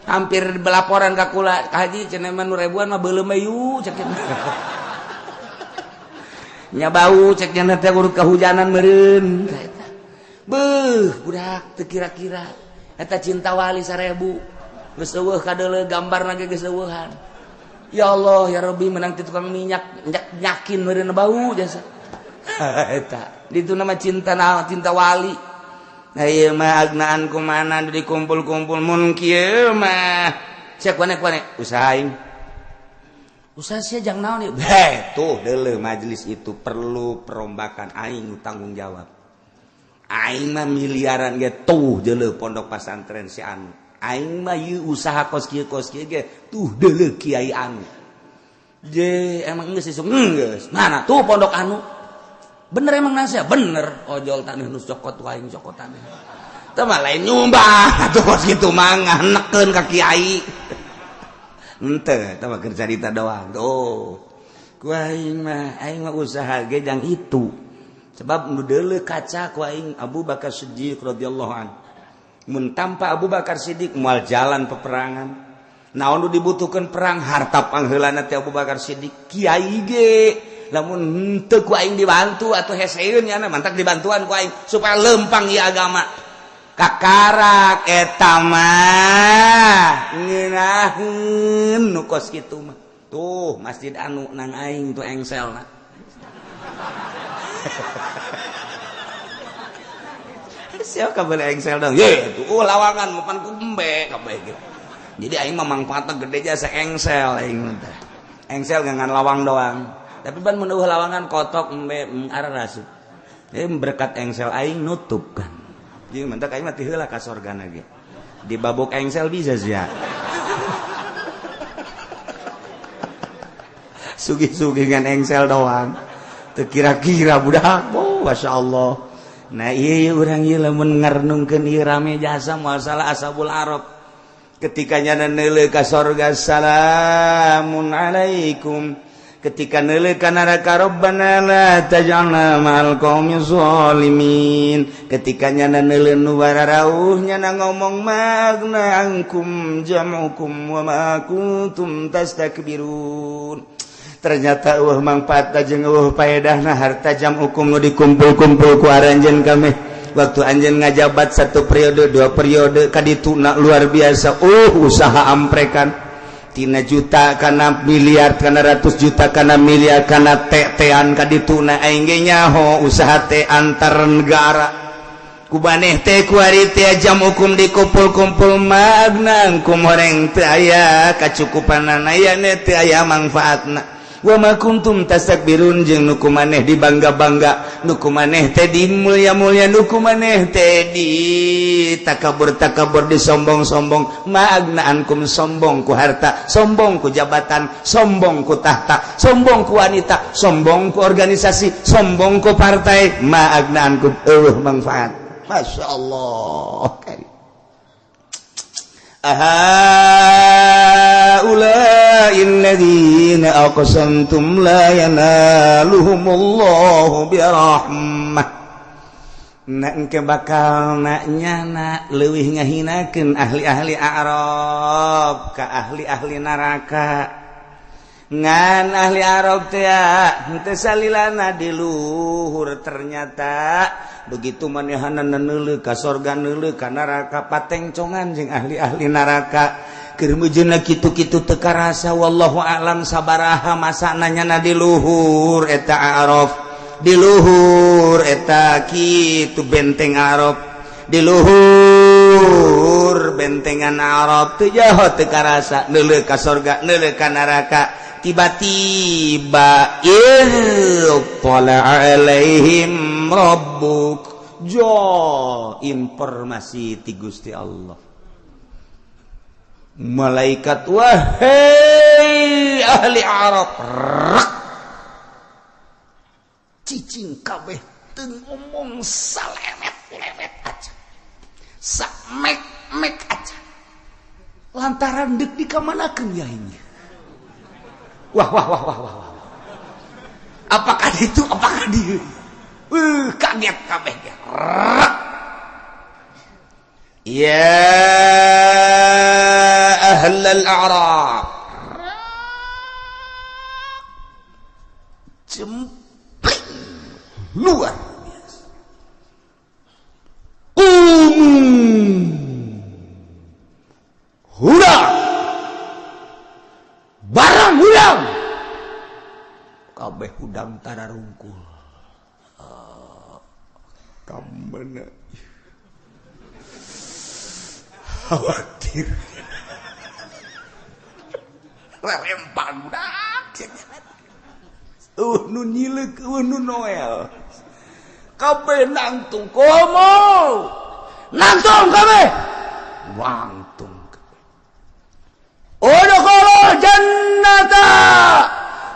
Speaker 1: hampir belaporan ka kula haji cenah mah nu ribuan mah beuleum ayu cek nya bau cek nya teh urut kahujanan meureun eta beuh budak teu kira-kira eta cinta wali 1000 geus eueuh kadeuleu gambarna ge geus eueuhan ya Allah ya Rabbi menang ti tukang minyak nyakin meureun bau jasa eta ditu nama cinta wali. Nah ieu mah agnaan kumana dikumpul-kumpul mun kieu mah cek wane usahain usaha sia jang naon ieu tuh deuleu majelis itu perlu perombakan aing tanggung jawab aing mah miliaran ge tuh deuleu pondok pesantren si anu aing mah ieu usaha kos kieu ge tuh deuleu kiai anu je emang geus isuk geus mana tuh pondok anu bener emang nasihat bener ojol tanah nus cokot waing cokotan teu mah lain nyumbang atuh kos kitu mah nganekeun ka kiai henteu teh mah keur carita doang tuh ku aing mah usaha ge jang itu sebab nu deuleu kaca ku aing Abu Bakar Siddiq radhiyallahu anhu mun tanpa Abu Bakar Siddiq moal jalan peperangan naon nu dibutuhkeun perang harta pangheulana teh Abu Bakar Siddiq kiai ge lamun henteu ku aing dibantu atuh heseun nya mantak dibantuan ku aing supaya lempang ieu agama kakarak eta mah ngeunaheun nu kos kitu mah tuh masjid anu nang aing tuh engselna siapa kabel engsel dong ye tuh lawangan mapan kumbe kabeh gitu jadi aing mah mangfaatna gede jasa engsel aing teh engsel gangan lawang doang tapi ban mun lawangan kotok embe ararasu berkat engsel aing nutup kan jadi mentak aing mah ti heula ka sorgana ge di babok engsel bisa sia sugi-sugi ngan engsel doang teu kira-kira budak masyaallah nah ieu urang ieu lamun ngarenungkeun ieu rame jasa masalah ashabul arab ketika nya neuleuh ka sorga salamun alaikum ketika neuleuh ka neraka rabbana la taj'alna ma'al qaumiz zalimin ketika nya neuleuh nu bararauh nya ngomong magna angkum jam'ukum wa ma kuntum tastakbirun ternyata manfaatna jeung paedahna harta jam'ukum nu dikumpul-kumpul ku aranjeun kami waktu anjeun ngajabat 1 periode 2 periode kadituna luar biasa usaha amprekan tina juta kana miliar kana ratus juta kana miliar kana tean kadituna aing ge nyaho usaha teh antar negara ku maneh teh ku ari teh jam hukum dikumpul-kumpul magnang ku moreng teu aya kacukupanana aya teu aya manfaatna wa ma kuntum tastakbirun jeung nu kumaneh dibangga-bangga nu kumaneh teh dimulya-mulya nu kumaneh teh di takabur-takabur disombong-sombong maagnaankum sombong ku harta sombong ku jabatan sombong ku tahta sombong ku wanita sombong ku organisasi sombong ku partai maagnaankum manfaat masyaallah ahaula'il ladzina aqsamtum la yanaluhumullahu birahmah na engke bakal nyana leuwih ngahinakeun ahli-ahli Arab ka ahli-ahli neraka ngan ahli Arab teh henteu salilana di luhur ternyata begitu manehana neuleuh ka sorga neuleuh ka neraka patengcongan jeung ahli-ahli neraka keur meujeunna kitu-kitu teu karasa wallahu a'lam sabaraha masana nyana di luhur eta Arab di luhur eta kitu benteng Arab di luhur bentengan Arab teu jaho teu karasa neuleuh ka sorga neuleuh ka neraka tiba-tiba ittala alaihim rabbuk jo informasi ti Gusti Allah malaikat wahai ahli Arab cicing kabeh teu ngomong salemet-lemet aja samek-mek aja lantaran deuk dikamanakeun ya ini wah apakah itu apakah dia kaget kabeh ya ahlal a'rab jempling luar biasa hurang barang hurang kabeh hudang tararungkul kamana khawatir rerempan budak nu nyileuk nu noel kabeh nangtung komo nangtung kabeh wangtung udkhulul jannata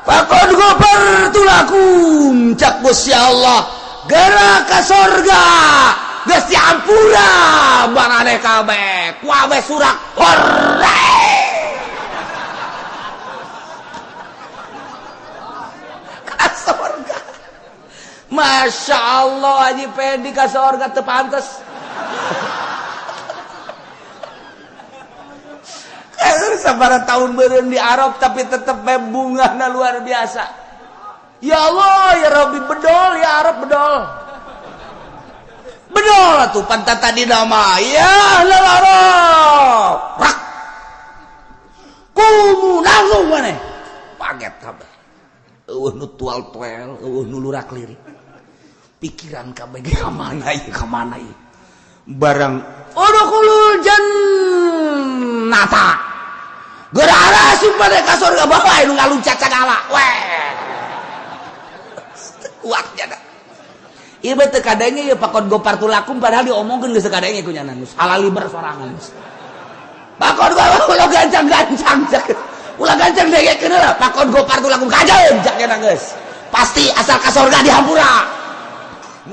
Speaker 1: faqad ghafartu lakum cak Gusti Allah geura ka surga geus diampura baraneh kabeh ku abeh surak hore ka surga. Masya Allah Haji Pendi ka surga teu pantes. Sabaraha tahun beureun di Arab tapi tetep bungahna luar biasa. Ya Allah ya Rabbi bedol ya Arab bedol. Bedol atuh pantat tadi nama ya ahlal Arab. Rak. Kumu langsung maneh. Paget kabeh. Eueuh nu tual-tuel, eueuh nu lurak lirik. Pikiran kabeh ge ka mana ieu ka mana ieu. Barang udkhulul jannata. Geura sumpah ka surga bae nu ngaluncat sagala. Weh. Kuatnya dah. Ieu teh kadenge ieu pakon gopartu lakum padahal diomongkeun geus kadenge ku nya geus halaliber sorangan. Pakon ulah gancang-gancang cek. Ulah gancang degekeun heula pakon gopartu lakum kajeun cek nya geus. Pasti asal ka surga dihampura.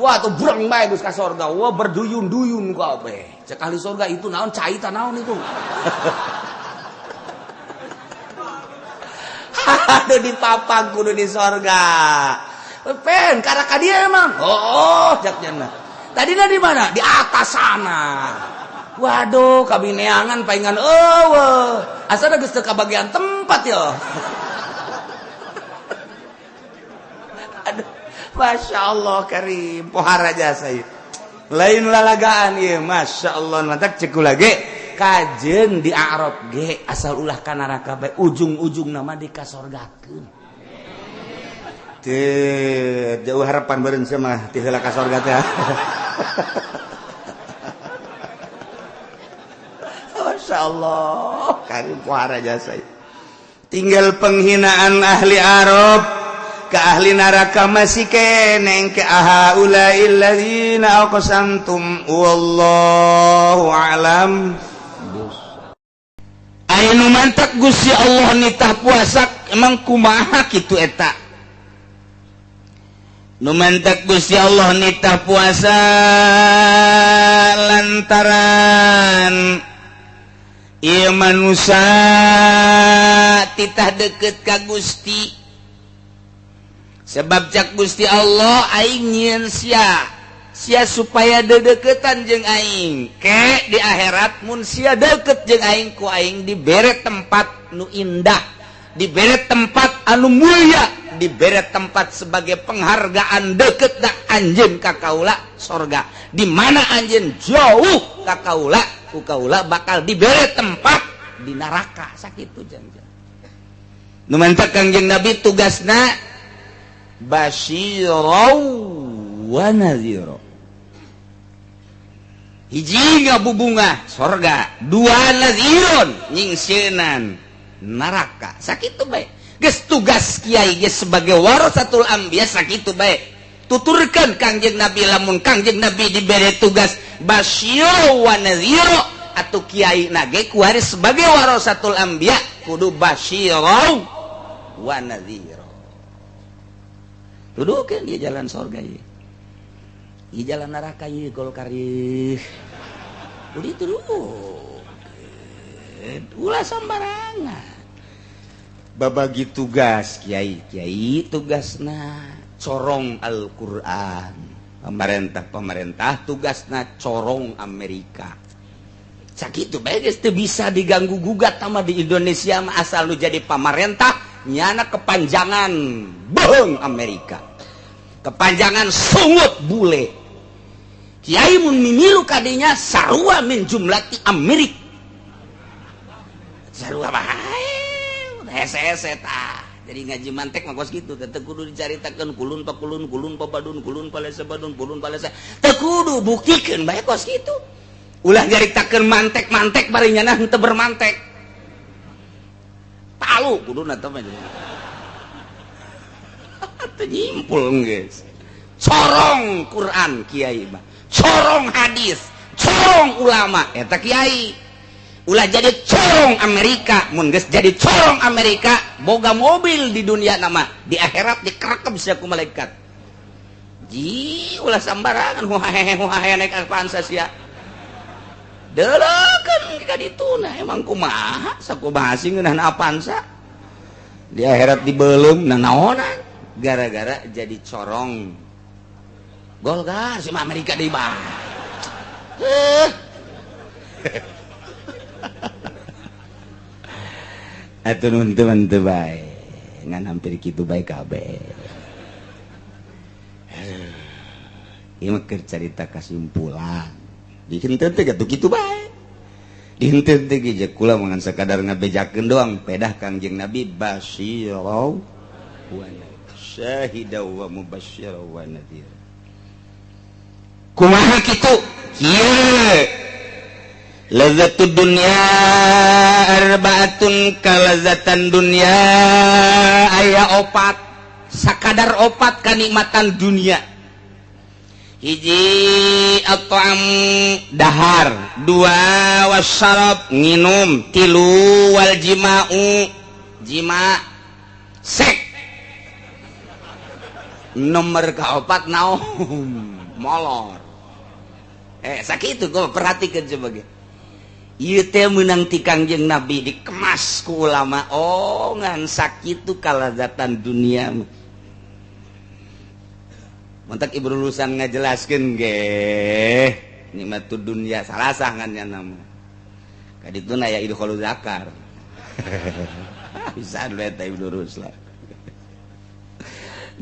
Speaker 1: Wah tuh breng bae geus ka surga. Wah berduyun-duyun kabeh. Cek ahli surga itu naon cai tah naon itu. Aduh dipapang kudu di surga. Pen, karena ka dia emang. Oh, jaknya. Tadinya di mana? Di atas sana. Waduh, kabineangan paingan eueuh. Asal geus teu kabagian tempat ya. Aduh, Masya Allah karim, pohara jasa ieu. Lain lalagaan ieu, Masya Allah. Mantak ceku lagi kajeun di Arab ge asal ulah ka neraka bae ujung-ujung nama dikasorgakeun. Teu jauh harapan beureun sia mah ti heula ka surga teh. Masyaallah, karim pohara jasa. Tinggal penghinaan ahli Arab ka ahli neraka masih keneng ke ahaulail ladzina aqsamtum wallahu alam. Anu mantak Gusti Allah nitah puasa emang kumaha kitu eta? Numantak Gusti Allah nitah puasa lantaran ieu manusia titah deukeut ka Gusti. Sebab cak Gusti Allah aing nyieun sia supaya dedeketan jeung aing. Ke di akhirat mun sia deukeut jeung aing ku aing dibere tempat nu indah, dibere tempat anu mulia, diberi tempat sebagai penghargaan deket dak anjeun ka kaula sorga. Di mana anjeun jauh ka kaula, ku kaula bakal diberi tempat di neraka sakitu jangan. Nu mantap Kangjeng Nabi tugasna basyirau wa nadhira. Hiji ngabubungah sorga, dua nadhirun nyingseunan neraka sakitu bae. Geus tugas kiai geus sebagai warasatul anbiya sakitu bae. Tuturkeun Kangjeng Nabi lamun Kangjeng Nabi diberi tugas basyir wa nadhir atuh kiai nage kuari sebagai warasatul anbiya kudu basyirau wa nadhira. Dudukeun ieu jalan surga ieu. Ieu jalan neraka ieu Golkar ieu. Udah itu dulu. Ulah sembarangan. Babagi tugas kiai tugasna corong Al-Qur'an. Pemerintah tugasna corong Amerika. Sakitu bae geus teu bisa diganggu gugat sama di Indonesia mah asal lu jadi pamarentah nyana kepanjangan beung Amerika. Kepanjangan sungut bule. Kiai mun mimilu kadinya sarua min jumlati Amerik. Sarua bae. Hese-hese tah. Jadi ngaji mantek mah kos kitu, teu kudu dicaritakeun kulun pa badun, kulun pa lesa badun, kulun pa lesa. Teu kudu buktikeun bae kos kitu. Ulah nyaritakeun mantek-mantek bari nyana henteu bermantek. Palu kuduna teh mah. Teu nyimpul geus. Corong Quran kiai mah. Corong hadis, corong ulama eta kiai. Ulah jadi corong Amerika, mun geus jadi corong Amerika, boga mobil di dunia nama, di akhirat dikerekep sia ku malaikat. Ji, ulah sambarangan huhahe naik Avanza sia. Deulekeun ka dituna emang kumaha sakumaha sih ngeunahna Avanza. Di akhirat dibeulem nanaonan gara-gara jadi corong. Golkar si Amerika deui bah. Atuh nun teu bae ngan hampir kitu bae kabeh. Ieu mah keur carita kasimpulan. Dihenteu teh atuh kitu bae. Dihenteu teh ge kula mangan sakadar ngabejakeun doang pedah Kangjeng Nabi basyirau wa syahida wa mubasysyira wa nadhir. Kumaha kitu? Kieu lazatud dunya arbaatun kalazatan dunya aya opat sakadar opat kanikmatan dunia. Hiji at'am dahar, dua wasyarab nginum, tilu wal jima'u jima sek. Nomor kaopat naon molor. Sakitu gua perhatikeun coba ge. Ieu teh meunang ti Kangjeng Nabi dikemas ku ulama. Oh ngan sakitu kalazatan dunia. Montak Ibnu Lusan ngajelaskeun ge nikmatud dunya salasah ngan nya nama. Kadituna aya idkholu zakar. Bisa eta Ibnu Ruslan.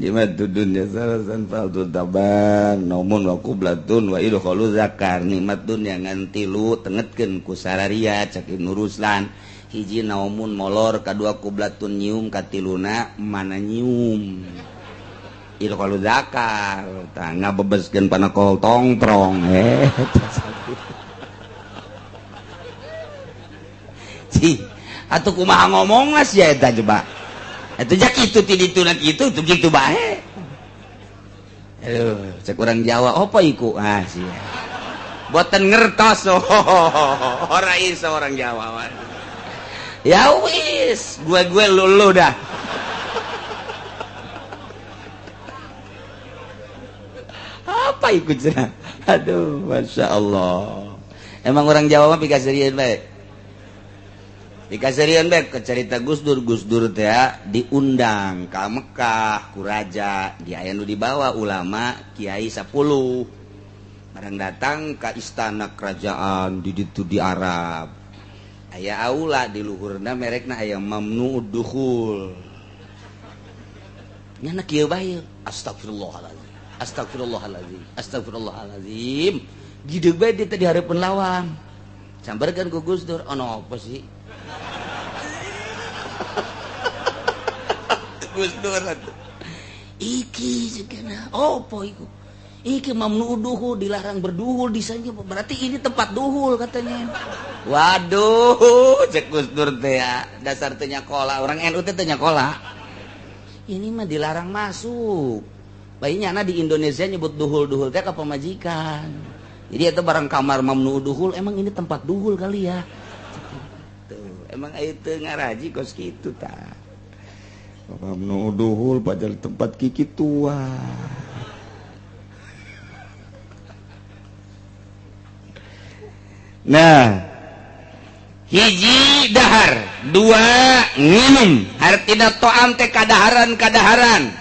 Speaker 1: Nikmatud dunya salasan fardhu taban namun wa qublatun wa idkholu zakar. Nikmat dunya ngan tilu tengetkeun ku sararia cak Ibnu Ruslan. Hiji naumun molor, kadua qublatun nyium, katiluna mana nyium. Idkholu zakar tah ngabebeskeun panakol tongtrong Ci atuh kumaha ngomongna sia eta coba. Eta jak kitu ti dituna kitu tuh kitu bae. Aduh, cek urang Jawa apa iku? Ah sia. Boten ngertos ora iso orang Jawa. Ya wis, gue lulu dah. Apa ikut cenah? Aduh, masya Allah. Emang orang Jawa mah pikasirieun bae. Pikasirieun bae ke cerita Gus Dur teh diundang ka Mekah ku raja, di aya nu dibawa ulama kiai 10. Barang datang ka istana kerajaan di ditu di Arab. Aya aula di luhurna merekna aya mamnu'ud dukhul. Nyana kieu bae. Astagfirullahaladzim. Astagfirullahaladzim. Astagfirullahaladzim. Gideg bae dia tadi hareupeun lawang. Sambarkeun ku Gus Dur, ono apa sih? Gus Dur atuh. Iki cenah. Opo iku? Iki mamnu'ud duhul, dilarang berduhul di sana. Berarti ini tempat duhul katanya. Waduh, cek Gus Dur teh ya. Dasar teu nyakola, orang NU teh teu nyakola. Ini mah dilarang masuk. Bayinya anak di Indonesia nyebut duhul-duhul teh ke pemajikan. Jadi itu barang kamar mamnu duhul, emang ini tempat duhul kali ya. Tuh, emang itu ngaraji kos gitu tak. Mamnu duhul padahal tempat kiki tua. Nah, hiji dahar, dua nginum, hartina to'am teh kadaharan.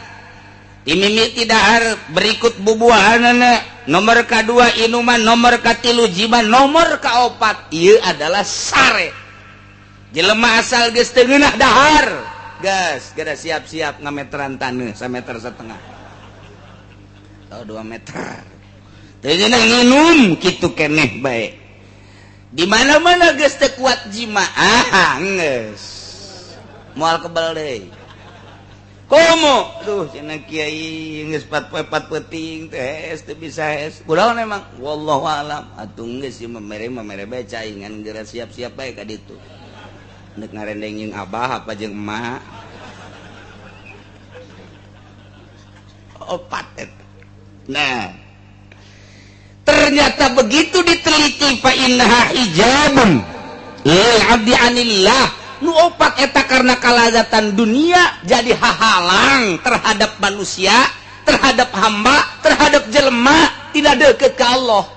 Speaker 1: Timimiti dahar berikut bubuahanana. Nomor kedua inuman, nomor katilu jiban, nomor kaopat ieu adalah sare. Jelema asal geus teu ngeunah dahar, gas gada siap-siap ngameteran taneuh 1,5 meter atau 2 meter. Teu ngeunah nginum kitu keneh bae. Di mana-mana geus teu kuat jima, geus moal kebal deui. Komo tuh cenah kiai geus 4 peting teh teu bisa es. Kunaon emang wallahu alam atuh geus ieu mamere bae caingan geura siap-siap bae ka ditu. Neuk ngarendeng jeung abah apa jeung emak. Opat eta. Nah, ternyata begitu diteliti fa innaha hijabun lil abdi anillah. Nu opat eta karena kalazatan dunia jadi hahalang terhadap manusia, terhadap hamba, terhadap jelema tidak deket ke Allah.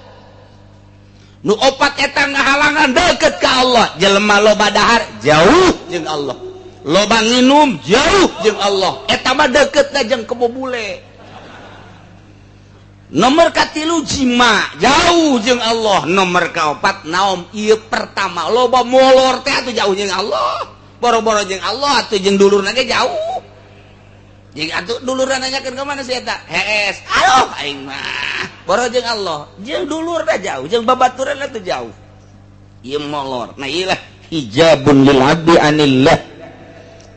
Speaker 1: Nu opat eta ngahalangan deket ke Allah. Jelema loba dahar jauh jeung Allah, loba nginum jauh jeung Allah. Eta mah deketna jeung kebobule. Nomor katilu jima jauh jeung Allah. Nomor kaopat naom ieu pertama loba molor teh atuh jauh jeung Allah. Boro-boro jeung Allah atuh jeung dulurna ge jauh. Jeung atuh dulurna nanyakeun ka mana si eta? Hees. Aduh aing mah boro jeung Allah. Jeung dulurna jauh, jeung babaturanna teh jauh. Ieu molor. Nah ieu lah hijabun lil abdi anillah.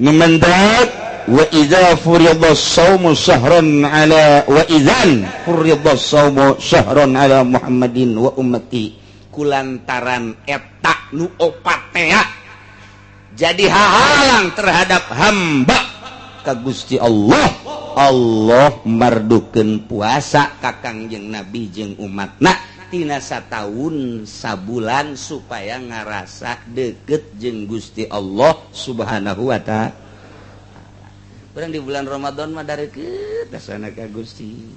Speaker 1: Numandak wa idza furida as-shaumu shahran ala wa idzan furida as-shaumu shahran ala Muhammadin wa ummati kulantaran eta nu opatea jadi hahalang terhadap hamba ka Gusti Allah. Allah mardukeun puasa ka Kangjeng Nabi jeung umatna tina sataun sabulan supaya ngarasa deket jeung Gusti Allah Subhanahu wa ta'ala. Orang di bulan Ramadan mah darekeut dasana ka Gusti.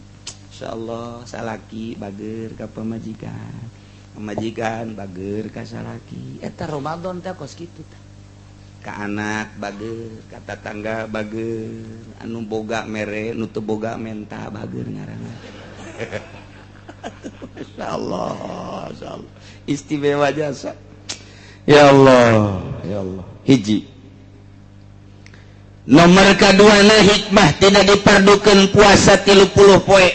Speaker 1: Insyaallah salaki bager ka pamajikan. Pamajikan bager ka salaki. Eta Ramadan teh kos kitu teh. Ka anak bager, ka tetangga bager, anu boga mere, nu teu boga menta bager ngaranna. Insyaallah, insyaallah. Istimewa jasa. Ya Allah, ya Allah. Hiji nomor kedua na hikmah tidak diperdukeun puasa 30 poe.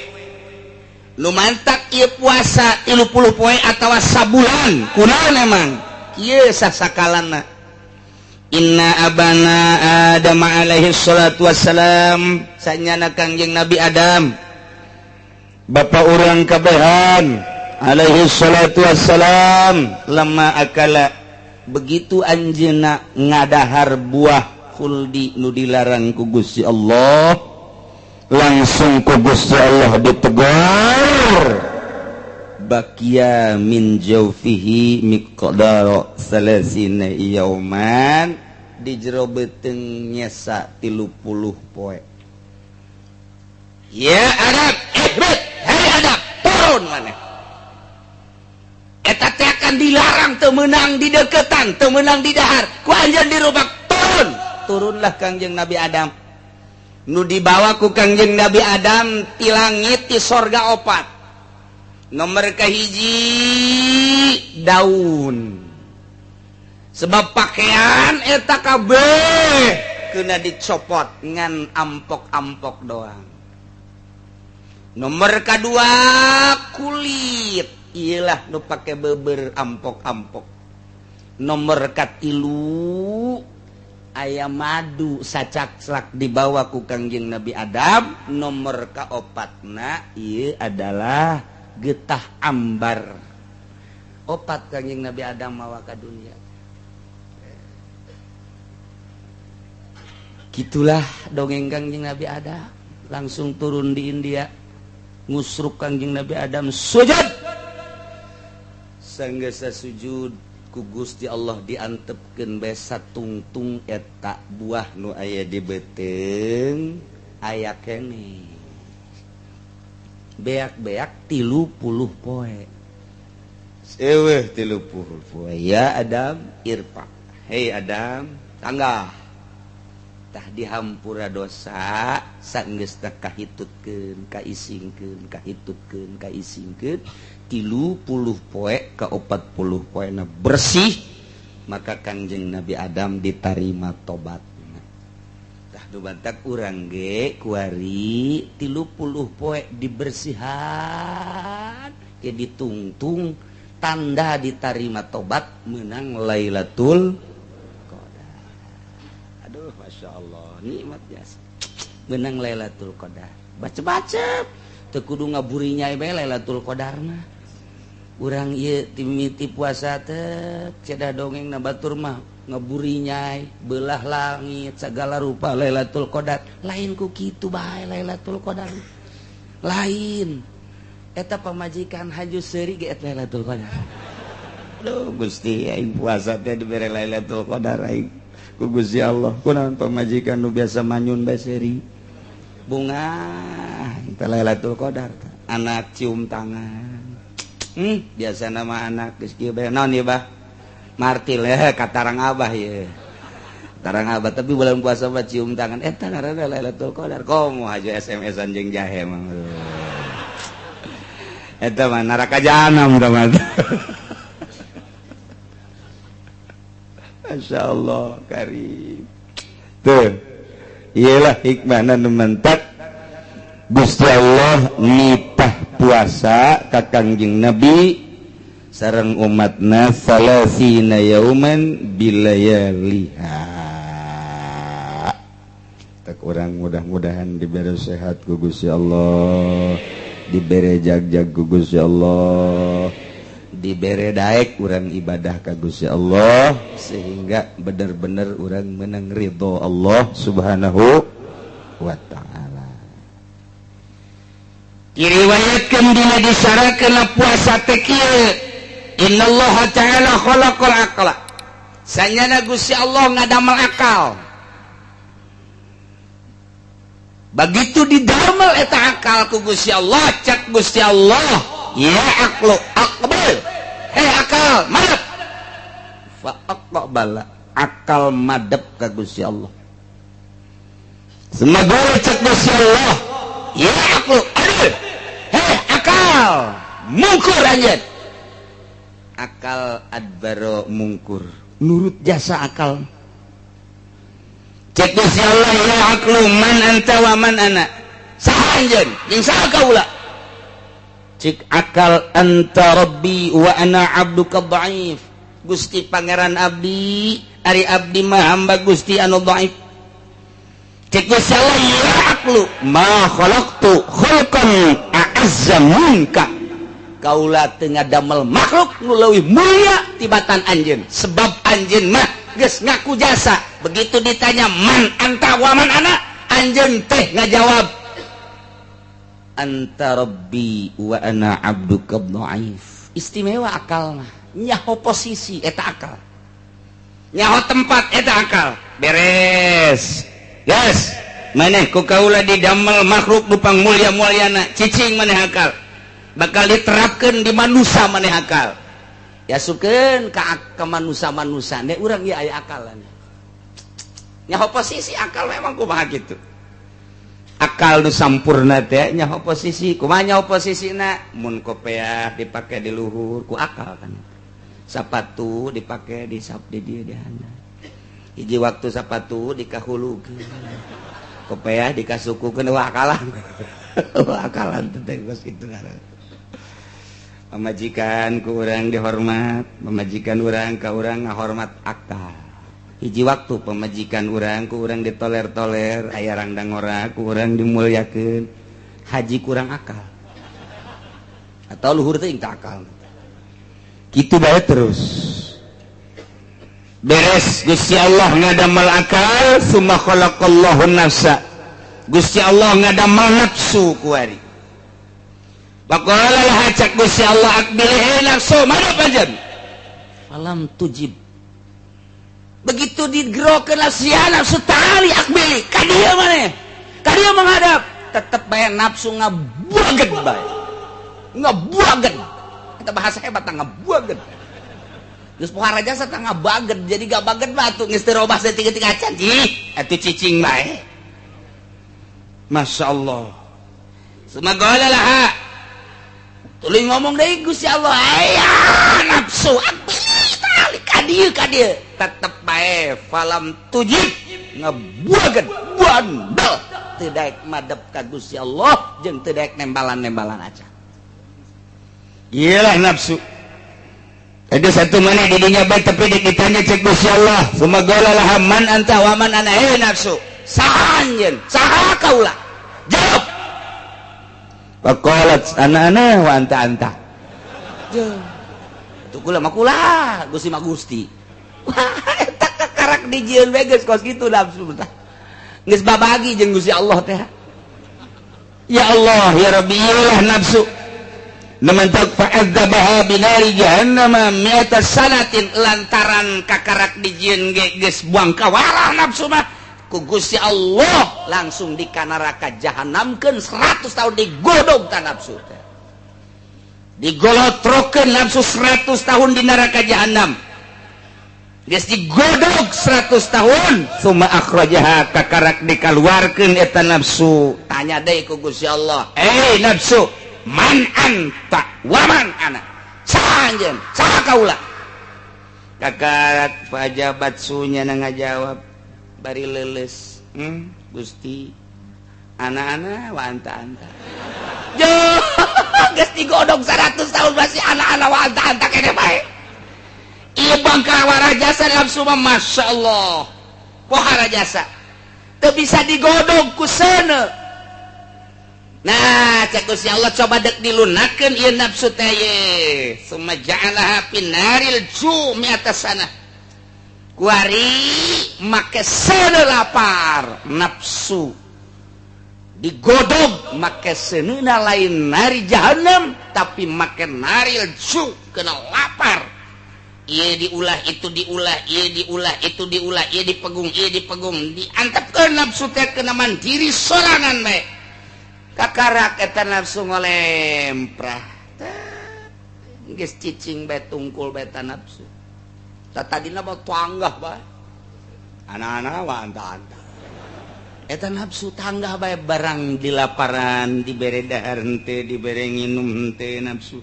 Speaker 1: Nu mantak ieu puasa 30 poe atawa sabulan. Kunaon emang? Ieu sasakalana. Inna abana Adam alaihi salatu wassalam, sanyana Kangjeng Nabi Adam. Bapa urang kabehan alaihi salatu wassalam lama akala begitu anjeunna ngadahar buah khuldi nu dilarang ku Gusti Allah, langsung ku Gusti Allah ditegur bakia min jawfihi miqdara salasina yauman, di jero beuteung nyesa 30 poe. Ya Adam, hai Adam, turun maneh. Eta teh akan dilarang teu meunang di deketan, teu meunang di dahar, ku anjeun dirubak turun. Turunlah Kangjeng Nabi Adam. Nu dibawa ku Kangjeng Nabi Adam ti langit ti sorga opat. Nomor kahiji daun. Sebab pakaian eta kabeh kena dicopot ngan ampok-ampok doang. Nomor kedua kulit. Iyalah nu pake beber ampok-ampok. Nomor katilu ayam madu sacak-sak dibawa ku Kangjeng Nabi Adam. Nomor kaopatna ieu adalah getah ambar. Opat Kangjeng Nabi Adam mawa ka dunia. Gitulah dongeng Kangjeng Nabi Adam. Langsung turun di India, ngusruk Kangjeng Nabi Adam sujud. sanggasa sujud ku Gusti Allah diantepkeun besa tungtung eta buah nu aya di beuteung aya keneh beak-beak 30 poe eueuh 30 poe ya Adam irfa hei Adam tanggah tah dihampura dosa sanggeus teh kahitutkeun kaisingkeun kahitutkeun kaisingkeun 30 poe ka 40 poena bersih maka Kangjeng Nabi Adam ditarima tobatna tah dumadak urang ge kuari 30 poe dibersihan ya ditungtung tanda ditarima tobat menang Lailatul Qadar. Aduh Masya Allah nikmat biasa menang Lailatul Qadar baca-baca teu kudu ngaburi nyai bae Lailatul Qadar mah urang ieu timiti puasa teh cedah dongengna batur mah ngaburi nyai belah langit segala rupa Lailatul Qadar lain ku kitu bae Lailatul Qadar lain eta pamajikan haju seuri ge eta Lailatul Qadar aduh Gusti aing puasa teh dibere Lailatul Qadar aing ku Gusti Allah kunaon pamajikan nu biasa manyun bae seuri bunga eta Lailatul Qadar anak cium tangan biasa nama anak geus kieu bae naon ieu bah martil ya katarang abah ya tarang abah tapi bulan puasa mah cium tangan eta ngaranna Lailatul Qadar komo haju SMS-an jeung jahe mah eta mah neraka jahanam tah mah masyaallah karim tuh iyalah hikmahna nu mentak Gusti Allah nitah puasa ka Kangjeng Nabi sareng umatna salasina yauman bilayaliha tak urang mudah-mudahan dibere sehat ku Gusti Allah dibere jag-jag ku Gusti Allah dibere daek urang ibadah ka Gusti Allah sehingga bener-bener urang menang ridho Allah Subhanahu wa ta'ala. Diriwayatkeun dina disarakeun puasa teh kieu innallaha ta'ala khalaqal aqla sanyana Gusti Allah ngadamel akal begitu didamel eta akal ku Gusti Allah cak Gusti Allah ya aqlu aqbal hei akal madep fa aqbala akal madep ka Gusti Allah semoga cak Gusti Allah ya aqlu hei akal mungkur anjeun akal adbaro mungkur nurut jasa akal cek Gusti Allah ya aqlu man anta wa man ana saha anjeun jeung saha kaula cik akal anta rabbi wa ana abduka dhaif Gusti pangeran abdi ari abdi mah hamba Gusti anu dhaif cek Gusti Allah ya aqlu ma khalaqtu khalqan a'azza minka kaula teu ngadamel makhluk nu leuwih mulia tibatan anjeun sebab anjeun mah geus ngaku jasa begitu ditanya man anta wa man ana anjeun teh ngajawab anta rabbi wa ana abduka dhaif istimewa akal mah nyaho posisi eta akal nyaho tempat eta akal beres yes maneh ku kaula didamel makhluk nu pangmulia-mulyana cicing maneh akal bakal diterapkeun di manusia maneh akal yasukeun ka manusia-manusia ne urang ieu aya akalan nyaho posisi akal memang kumaha kitu akal nu sampurna teh nyaho posisi kumaha nyaho posisina mun kopiah dipake di luhur ku akal kan sapatu dipake di dieu di handap hiji waktu sapatu dikahulukeun kopiah dikasukukeun wah akalan wah akalan teh geus kitu pamajikan ku urang dihormat pamajikan urang ka urang ngahormat akal hiji waktu pamajikan urang ku urang ditoler-toler aya rangdang ora ku urang dimulyakeun haji kurang akal atau luhur teh teu akal kitu bae terus beres Gusti Allah ngadamel akal summa khalaqallahu nafsa Gusti Allah ngadamel nafsu kuari Faqala laha cak Gusti Allah akbil nafsu mana panjen falam tujib begitu digerokeun si nafsu tali akbil ka dieu maneh ka dieu menghadap tetep bae nafsu ngabuageun bae ngabuageun eta bahasa hebat ngabuageun geus pohara jasa tah ngabageun jadi gabageun mah atuh geus teu robah saeutik-eutik acan ih atuh cicing bae masyaallah sumagala laha tuluy ngomong deui Gusti Allah aya nafsu tali ka dieu tetep bae falam tujib ngabuageun bandel teu daek madep ka Gusti Allah jeung teu daek nembalan-nembalan acan iyalah nafsu ada satu mana di dunia baik tapi ditanya cek Gusti Allah sumagala laha man anta wa man ana nafsu saha anjeun saha kaula jawab faqalat ana wa anta tuh kula mah kula Gusti mah Gusti eta kakarak dijieun we geus kos kitu nafsu tah geus babagi jeung Gusti Allah teh ya Allah ya Rabbi ilah nafsu namantak fa'adzabaha binari jahannama mi'ata sanatin lantaran kakarak dijieun ge geus buang kawarah nafsu mah ku Gusti Allah langsung di ka neraka jahanamkeun 100 tahun digodog ka nafsu teh digolotrokeun nafsu 100 tahun di neraka jahanam geus digodog 100 tahun summa akhrajaha kakarak dikaluarkeun eta nafsu tanya deui ku Gusti Allah nafsu man anta wa man ana saha anjeun saha kaula kakarak pajabat sunya na ngajawab bari leuleus Gusti anak-anak wa anta geus digodog 100 tahun masih anak-anak wa anta kene bae ieu bangka warajasa nafsu mah masyaallah pohara jasa teu bisa digodog ku seuneu nah cek Gusti Allah coba dek dilunakeun ieu nafsu teh ye summa ja'alaha pinaril jumi atas sana kuari make seuneu lapar nafsu digodog make seuneuna lain nari jahanam tapi make naril ju kena lapar ieu diulah itu diulah ieu diulah itu diulah ieu dipegung diantepkeun nafsu teh kena mandiri sorangan bae kakarak eta nafsu ngolemprah geus cicing bae tungkul bae eta nafsu tadina mah tanggah bae anak-anak wa anta eta nafsu tanggah bae barang di laparan dibere dahar henteu dibere nginum henteu nafsu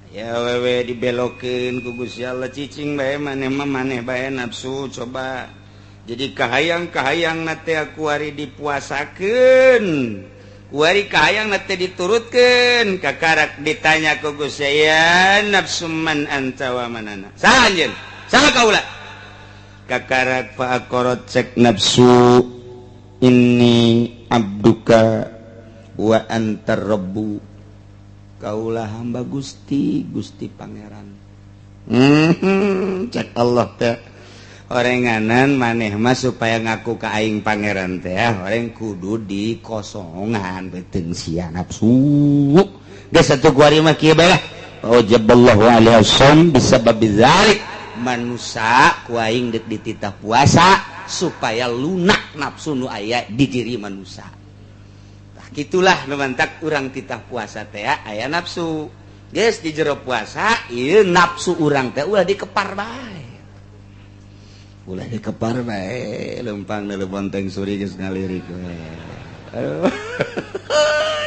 Speaker 1: ya wewe dibelokeun ku Gusti Allah cicing bae maneh mah maneh bae nafsu coba jadi kahayang-kahayang na teh kuari dipuasakeun kuari kahayang na teh diturutkeun kakarak ditanya ku Gusti ya nafsu man anta wa man ana saha anjeun saha kaula kakarak fa aqarat cek nafsu inni abduka wa antar rabbu kaulah hamba Gusti pangeran cek Allah teh orenganan maneh mah supaya ngaku ka aing pangeran teh oreng kudu dikosongan beuteung sia nafsu geus atuh kuari mah kieu bae lah wajaballahu alaihi wasallam bisabab dzalik manusia ku aing deuk dititah puasa supaya lunak nafsu nu aya di diri manusia tah kitulah nu mantak urang titah puasa teh aya nafsu geus di jero puasa ieu nafsu urang teh ulah dikepar bae lempang dari bonteng suri geus ngalirik we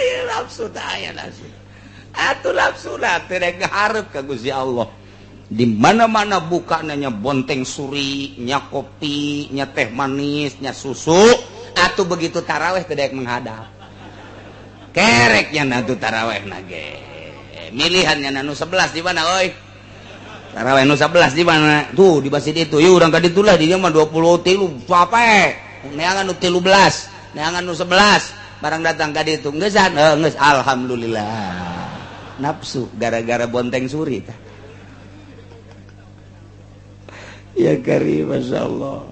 Speaker 1: ieu nafsu teh aya nafsu atuh nafsu teh rek hareup ka Gusti Allah di mana-mana buka nya bonteng suri, nya kopi, nya teh manis, nya susu, atuh begitu taraweh teh daek menghadap. Kereknya nantu taraweh nage. Milihannya nanu 11 di mana euy? Taraweh nu 11 di mana? Tuh di masjid itu. Yuk urang ka ditu lah di dieu mah 23 pape. Neangan nu 13, neangan nu 11. Barang datang ka ditu geussan, geus alhamdulillah. Nafsu gara-gara bonteng suri tah. Ya karim, masya Allah.